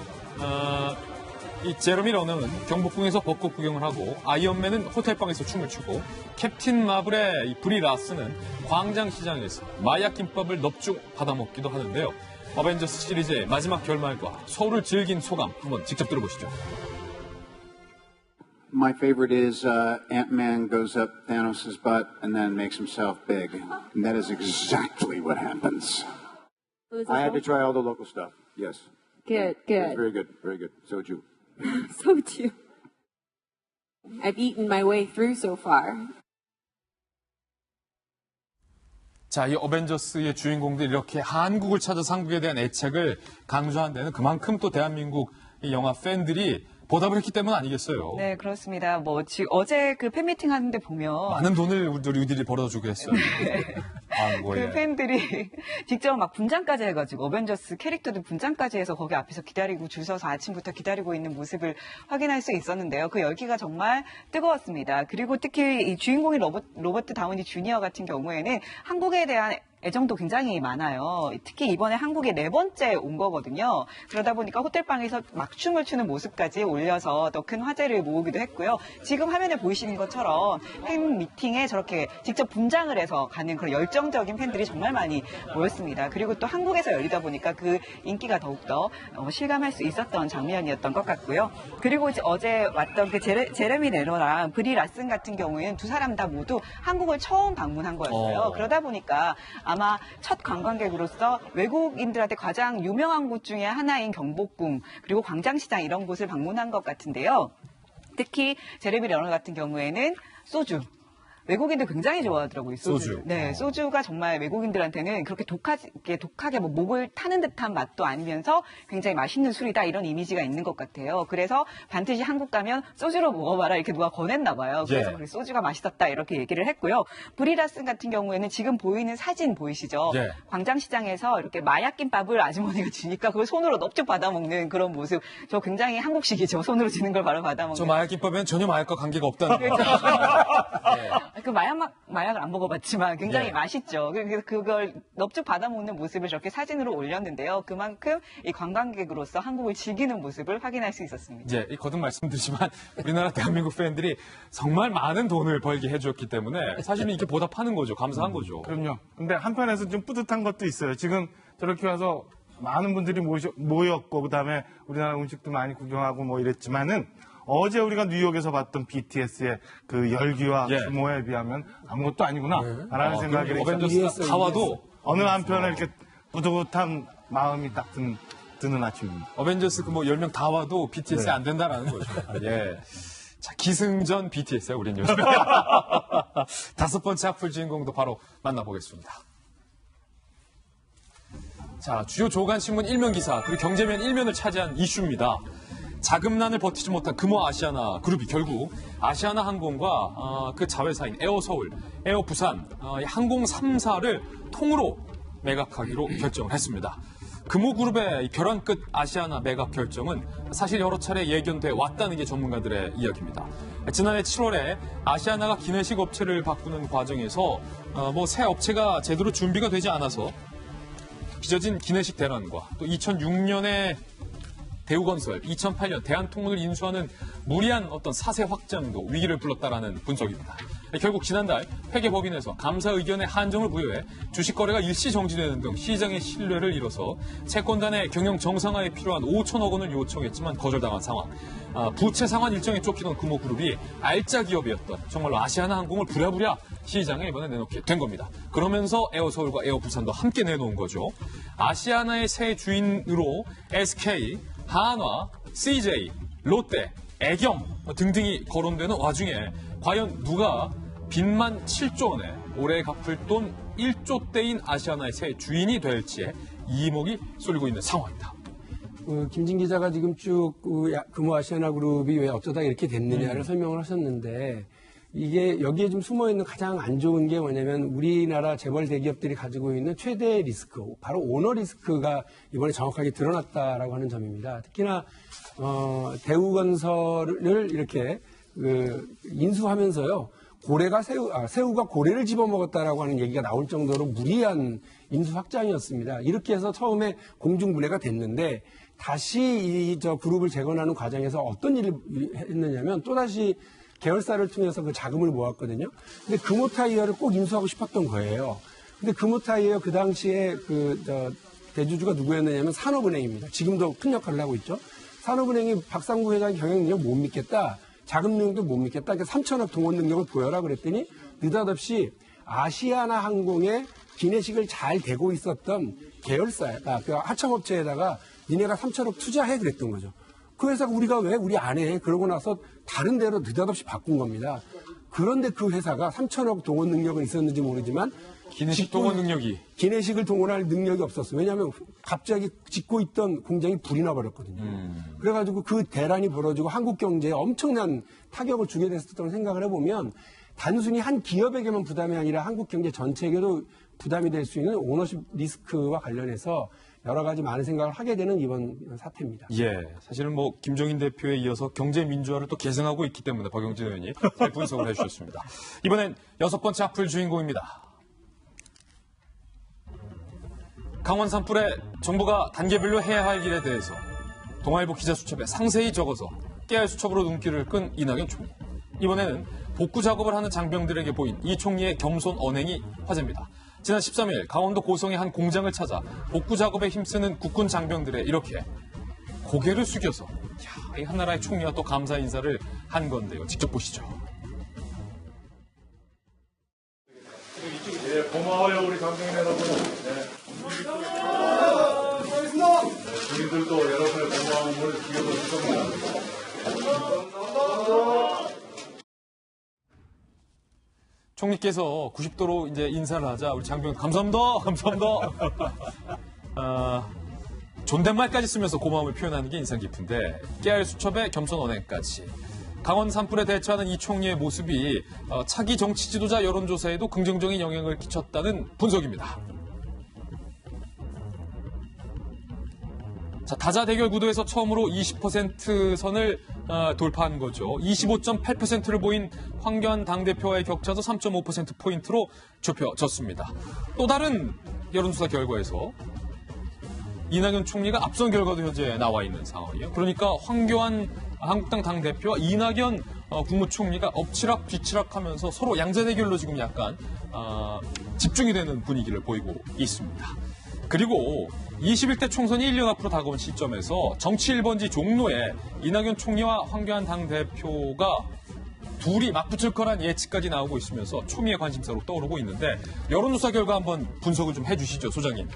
이 제러미 러너는 경복궁에서 벚꽃 구경을 하고, 아이언맨은 호텔방에서 춤을 추고, 캡틴 마블의 이 브리 라스는 광장시장에서 마약 김밥을 넙죽 받아먹기도 하는데요. 어벤져스 시리즈의 마지막 결말과 서울을 즐긴 소감 한번 직접 들어보시죠. My favorite is Ant-Man goes up Thanos' butt and then makes himself big. And that is exactly what happens. I had to try all the local stuff. Yes. Good. Very good. Very good. So would you. So too. I've eaten my way through so far. 자, 이 어벤져스의 주인공들이 이렇게 한국을 찾아서 한국에 대한 애착을 강조한 데는 그만큼 또 대한민국 이 영화 팬들이 보답을 했기 때문 아니겠어요? 네, 그렇습니다. 뭐, 어제 그 팬미팅 하는데 보면. 많은 돈을 우리들이 벌어주고 했어요. 네. 그 팬들이 직접 막 분장까지 해가지고 어벤져스 캐릭터들 분장까지 해서 거기 앞에서 기다리고 줄 서서 아침부터 기다리고 있는 모습을 확인할 수 있었는데요. 그 열기가 정말 뜨거웠습니다. 그리고 특히 이 주인공인 로버트 다우니 주니어 같은 경우에는 한국에 대한 애정도 굉장히 많아요. 특히 이번에 한국에 네 번째 온 거거든요. 그러다 보니까 호텔방에서 막 춤을 추는 모습까지 올려서 더 큰 화제를 모으기도 했고요. 지금 화면에 보이시는 것처럼 팬 미팅에 저렇게 직접 분장을 해서 가는 그런 열정적인 팬들이 정말 많이 모였습니다. 그리고 또 한국에서 열리다 보니까 그 인기가 더욱더 실감할 수 있었던 장면이었던 것 같고요. 그리고 이제 어제 왔던 그 제레미 레너랑 브리 라슨 같은 경우에는 두 사람 다 모두 한국을 처음 방문한 거였어요. 그러다 보니까 아마 첫 관광객으로서 외국인들한테 가장 유명한 곳 중에 하나인 경복궁 그리고 광장시장 이런 곳을 방문한 것 같은데요. 특히 제레미 러너 같은 경우에는 소주. 외국인들 굉장히 좋아하더라고요, 소주. 네, 소주가 정말 외국인들한테는 그렇게 독하게 뭐 목을 타는 듯한 맛도 아니면서 굉장히 맛있는 술이다 이런 이미지가 있는 것 같아요. 그래서 반드시 한국 가면 소주로 먹어봐라 이렇게 누가 권했나 봐요. 그래서 그래, 소주가 맛있었다 이렇게 얘기를 했고요. 브리라슨 같은 경우에는 지금 보이는 사진 보이시죠? 광장시장에서 이렇게 마약김밥을 아주머니가 주니까 그걸 손으로 넙죽 받아먹는 그런 모습. 저 굉장히 한국식이죠. 손으로 주는 걸 바로 받아먹는. 저 마약김밥에는 전혀 마약과 관계가 없다는 거예요. 그 마약을 안 먹어봤지만 굉장히 맛있죠. 그래서 그걸 넙죽 받아먹는 모습을 저렇게 사진으로 올렸는데요. 그만큼 이 관광객으로서 한국을 즐기는 모습을 확인할 수 있었습니다. 이 거듭 말씀드리지만 우리나라 대한민국 팬들이 정말 많은 돈을 벌게 해주었기 때문에 사실은 이렇게 보답하는 거죠. 감사한 거죠. 그럼요. 근데 한편에서 좀 뿌듯한 것도 있어요. 지금 저렇게 와서 많은 분들이 모였고 그다음에 우리나라 음식도 많이 구경하고 뭐 이랬지만은 어제 우리가 뉴욕에서 봤던 BTS의 그 열기와 규모에 비하면 아무것도 아니구나 라는 생각이 어벤져스 다 와도 어느 한편에 이렇게 뿌듯한 마음이 딱 드는 아침입니다. 어벤져스 그 뭐 10명 다 와도 BTS 안 된다라는 거죠. 자, 기승전 BTS야 우린 요즘. 다섯 번째 하풀 주인공도 바로 만나보겠습니다. 자, 주요 조간신문 1면 기사 그리고 경제면 1면을 차지한 이슈입니다. 자금난을 버티지 못한 금호 아시아나 그룹이 결국 아시아나 항공과 그 자회사인 에어서울, 에어부산 항공 3사를 통으로 매각하기로 결정을 했습니다. 금호그룹의 벼랑 끝 아시아나 매각 결정은 사실 여러 차례 예견돼 왔다는 게 전문가들의 이야기입니다. 지난해 7월에 아시아나가 기내식 업체를 바꾸는 과정에서 새 업체가 제대로 준비가 되지 않아서 빚어진 기내식 대란과 또 2006년에 대우건설, 2008년 대한통운을 인수하는 무리한 어떤 사세 확장도 위기를 불렀다라는 분석입니다. 결국 지난달 회계법인에서 감사 의견에 한정을 부여해 주식 거래가 일시 정지되는 등 시장의 신뢰를 잃어서 채권단의 경영 정상화에 필요한 5천억 원을 요청했지만 거절당한 상황. 부채 상환 일정에 쫓기던 금호그룹이 알짜 기업이었던 정말로 아시아나항공을 부랴부랴 시장에 이번에 내놓게 된 겁니다. 그러면서 에어서울과 에어부산도 함께 내놓은 거죠. 아시아나의 새 주인으로 SK, 한화, CJ, 롯데, 애경 등등이 거론되는 와중에 과연 누가 빚만 7조 원에 올해 갚을 돈 1조대인 아시아나의 새 주인이 될지에 이목이 쏠리고 있는 상황입니다. 김진 기자가 지금 쭉 금호 아시아나그룹이 왜 어쩌다 이렇게 됐느냐를 설명을 하셨는데 이게 여기에 좀 숨어있는 가장 안 좋은 게 뭐냐면 우리나라 재벌 대기업들이 가지고 있는 최대 리스크, 바로 오너 리스크가 이번에 정확하게 드러났다라고 하는 점입니다. 특히나 대우건설을 이렇게 인수하면서요. 새우가 고래를 집어먹었다라고 하는 얘기가 나올 정도로 무리한 인수 확장이었습니다. 이렇게 해서 처음에 공중분해가 됐는데 다시 저 그룹을 재건하는 과정에서 어떤 일을 했느냐면 또다시 계열사를 통해서 그 자금을 모았거든요. 근데 금호타이어를 꼭 인수하고 싶었던 거예요. 근데 금호타이어 그 당시에 대주주가 누구였느냐면 산업은행입니다. 지금도 큰 역할을 하고 있죠. 산업은행이 박상구 회장의 경영 능력 못 믿겠다. 자금 능력도 못 믿겠다. 그러니까 3천억 동원 능력을 보여라 그랬더니 느닷없이 아시아나 항공의 기내식을 잘 대고 있었던 계열사, 그 하청업체에다가 니네가 3천억 투자해 그랬던 거죠. 그 회사가 우리가 왜 우리 안 해? 그러고 나서 다른 데로 느닷없이 바꾼 겁니다. 그런데 그 회사가 3천억 동원 능력은 있었는지 모르지만 기내식 동원 능력이 기내식을 동원할 능력이 없었어요. 왜냐하면 갑자기 짓고 있던 공장이 불이 나버렸거든요. 그래가지고 그 대란이 벌어지고 한국 경제에 엄청난 타격을 주게 됐었던 생각을 해보면 단순히 한 기업에게만 부담이 아니라 한국 경제 전체에게도 부담이 될 수 있는 오너십 리스크와 관련해서 여러 가지 많은 생각을 하게 되는 이번 사태입니다. 예, 사실은 뭐 김종인 대표에 이어서 경제 민주화를 또 계승하고 있기 때문에 박영진 의원이 잘 분석을 해주셨습니다. 이번엔 6번째 악플 주인공입니다. 강원 산불에 정부가 단계별로 해야 할 일에 대해서 동아일보 기자수첩에 상세히 적어서 깨알 수첩으로 눈길을 끈 이낙연 총리. 이번에는 복구 작업을 하는 장병들에게 보인 이 총리의 겸손 언행이 화제입니다. 지난 13일 강원도 고성의 한 공장을 찾아 복구 작업에 힘쓰는 국군 장병들에 이렇게 고개를 숙여서 이 한나라의 총리와 또 감사 인사를 한 건데요. 직접 보시죠. 네, 고마워요 우리 장병인 여러분. 주민들도 여러분의 고마움을 기억을 합니다. 총리께서 90도로 이제 인사를 하자 우리 장병 감사합니다. 존댓말까지 쓰면서 고마움을 표현하는 게 인상 깊은데 깨알 수첩에 겸손 언행까지. 강원 산불에 대처하는 이 총리의 모습이 차기 정치 지도자 여론조사에도 긍정적인 영향을 끼쳤다는 분석입니다. 자, 다자 대결 구도에서 처음으로 20% 선을 돌파한 거죠. 25.8%를 보인 황교안 당대표와의 격차도 3.5%포인트로 좁혀졌습니다. 또 다른 여론조사 결과에서 이낙연 총리가 앞선 결과도 현재 나와 있는 상황이에요. 그러니까 황교안 한국당 당대표와 이낙연 국무총리가 엎치락 뒤치락 하면서 서로 양자 대결로 지금 약간 집중이 되는 분위기를 보이고 있습니다. 그리고 21대 총선이 1년 앞으로 다가온 시점에서 정치 1번지 종로에 이낙연 총리와 황교안 당대표가 둘이 맞붙을 거란 예측까지 나오고 있으면서 초미의 관심사로 떠오르고 있는데 여론조사 결과 한번 분석을 좀 해주시죠, 소장님.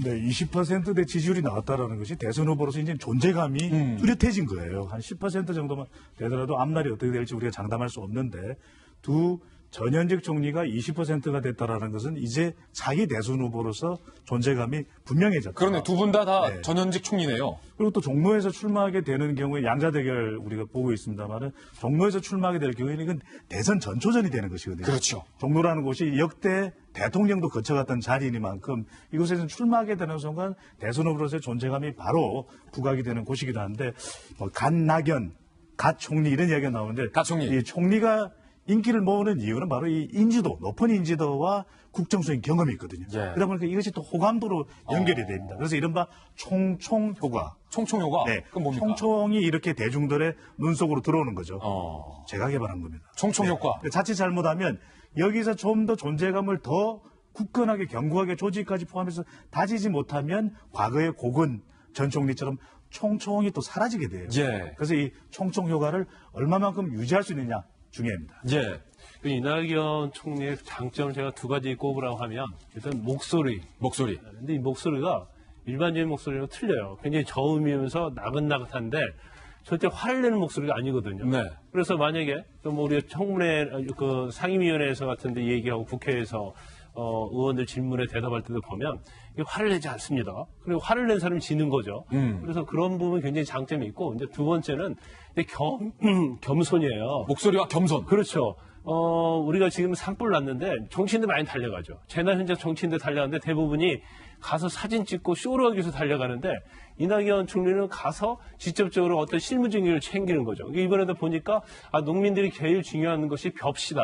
네, 20%대 지지율이 나왔다라는 것이 대선 후보로서 이제 존재감이 뚜렷해진 거예요. 한 10% 정도만 되더라도 앞날이 어떻게 될지 우리가 장담할 수 없는데 두 전현직 총리가 20%가 됐다라는 것은 이제 자기 대선 후보로서 존재감이 분명해졌다. 그러네, 두 분 다 네. 전현직 총리네요. 그리고 또 종로에서 출마하게 되는 경우에 양자 대결 우리가 보고 있습니다만은 종로에서 출마하게 될 경우에는 이건 대선 전초전이 되는 것이거든요. 그렇죠. 종로라는 곳이 역대 대통령도 거쳐갔던 자리이니만큼 이곳에서 출마하게 되는 순간 대선 후보로서의 존재감이 바로 부각이 되는 곳이기도 한데 갓낙연, 갓총리 이런 이야기가 나오는데 갓총리. 이 총리가 인기를 모으는 이유는 바로 이 인지도, 높은 인지도와 국정수행 경험이 있거든요. 예. 그러다 보니까 이것이 또 호감도로 연결이 됩니다. 그래서 이른바 총총효과. 총총효과? 네. 그건 뭡니까? 총총이 이렇게 대중들의 눈 속으로 들어오는 거죠. 제가 개발한 겁니다. 총총효과. 네. 자칫 잘못하면 여기서 좀 더 존재감을 더 굳건하게 견고하게 조직까지 포함해서 다지지 못하면 과거의 고건 전 총리처럼 총총이 또 사라지게 돼요. 예. 그래서 이 총총 효과를 얼마만큼 유지할 수 있느냐 중요합니다. 예. 이낙연 총리의 장점을 제가 두 가지 꼽으라고 하면 일단 목소리. 근데 이 목소리가 일반적인 목소리랑 틀려요. 굉장히 저음이면서 나긋나긋한데 절대 화를 내는 목소리가 아니거든요. 네. 그래서 만약에 뭐 우리 청문회 그 상임위원회에서 같은데 얘기하고 국회에서 의원들 질문에 대답할 때도 보면 이게 화를 내지 않습니다. 그리고 화를 낸 사람이 지는 거죠. 그래서 그런 부분 굉장히 장점이 있고 이제 두 번째는 겸손이에요. 목소리와 겸손. 그렇죠. 우리가 지금 산불 났는데 정치인들 많이 달려가죠. 재난 현장 정치인들 달려가는데 대부분이 가서 사진 찍고 쇼를 하기 위해서 달려가는데 이낙연 총리는 가서 직접적으로 어떤 실무 증인을 챙기는 거죠. 이번에도 보니까 농민들이 제일 중요한 것이 벽시다.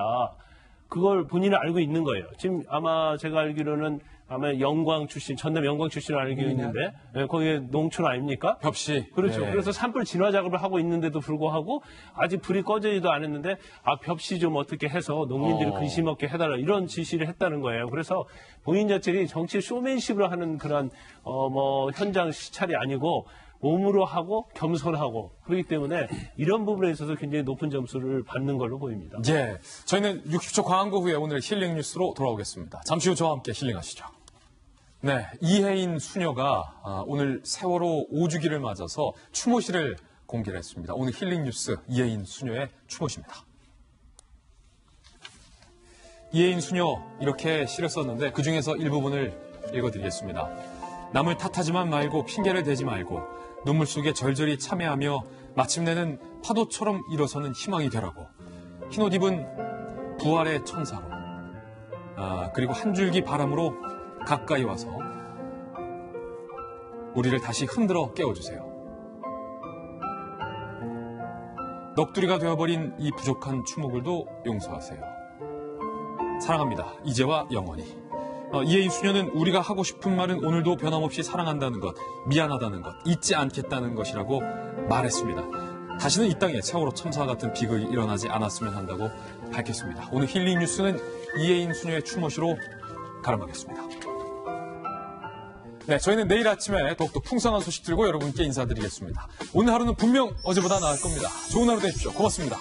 그걸 본인은 알고 있는 거예요. 지금 아마 제가 알기로는 아마 영광 출신, 전남 영광 출신을 알고 있는데, 거기에 농촌 아닙니까? 벽시. 그렇죠. 네. 그래서 산불 진화 작업을 하고 있는데도 불구하고 아직 불이 꺼지지도 않았는데, 벽시 좀 어떻게 해서 농민들이 근심 없게 해달라 이런 지시를 했다는 거예요. 그래서 본인 자체가 정치 쇼맨십으로 하는 그런 현장 시찰이 아니고 몸으로 하고 겸손하고 그렇기 때문에 이런 부분에 있어서 굉장히 높은 점수를 받는 걸로 보입니다. 예. 저희는 60초 광고 후에 오늘 힐링 뉴스로 돌아오겠습니다. 잠시 후 저와 함께 힐링하시죠. 네. 이혜인 수녀가 오늘 세월호 5주기를 맞아서 추모시를 공개를 했습니다. 오늘 힐링 뉴스 이혜인 수녀의 추모시입니다. 이혜인 수녀 이렇게 시를 썼는데 그중에서 일부분을 읽어드리겠습니다. 남을 탓하지만 말고 핑계를 대지 말고 눈물 속에 절절히 참회하며 마침내는 파도처럼 일어서는 희망이 되라고. 흰옷 입은 부활의 천사로 그리고 한 줄기 바람으로 가까이 와서 우리를 다시 흔들어 깨워주세요. 넋두리가 되어버린 이 부족한 추모글도 용서하세요. 사랑합니다. 이제와 영원히. 이혜인 수녀는 우리가 하고 싶은 말은 오늘도 변함없이 사랑한다는 것, 미안하다는 것, 잊지 않겠다는 것이라고 말했습니다. 다시는 이 땅에 세월호 참사와 같은 비극이 일어나지 않았으면 한다고 밝혔습니다. 오늘 힐링 뉴스는 이혜인 수녀의 추모시로 가름하겠습니다. 네, 저희는 내일 아침에 더욱더 풍성한 소식 들고 여러분께 인사드리겠습니다. 오늘 하루는 분명 어제보다 나을 겁니다. 좋은 하루 되십시오. 고맙습니다.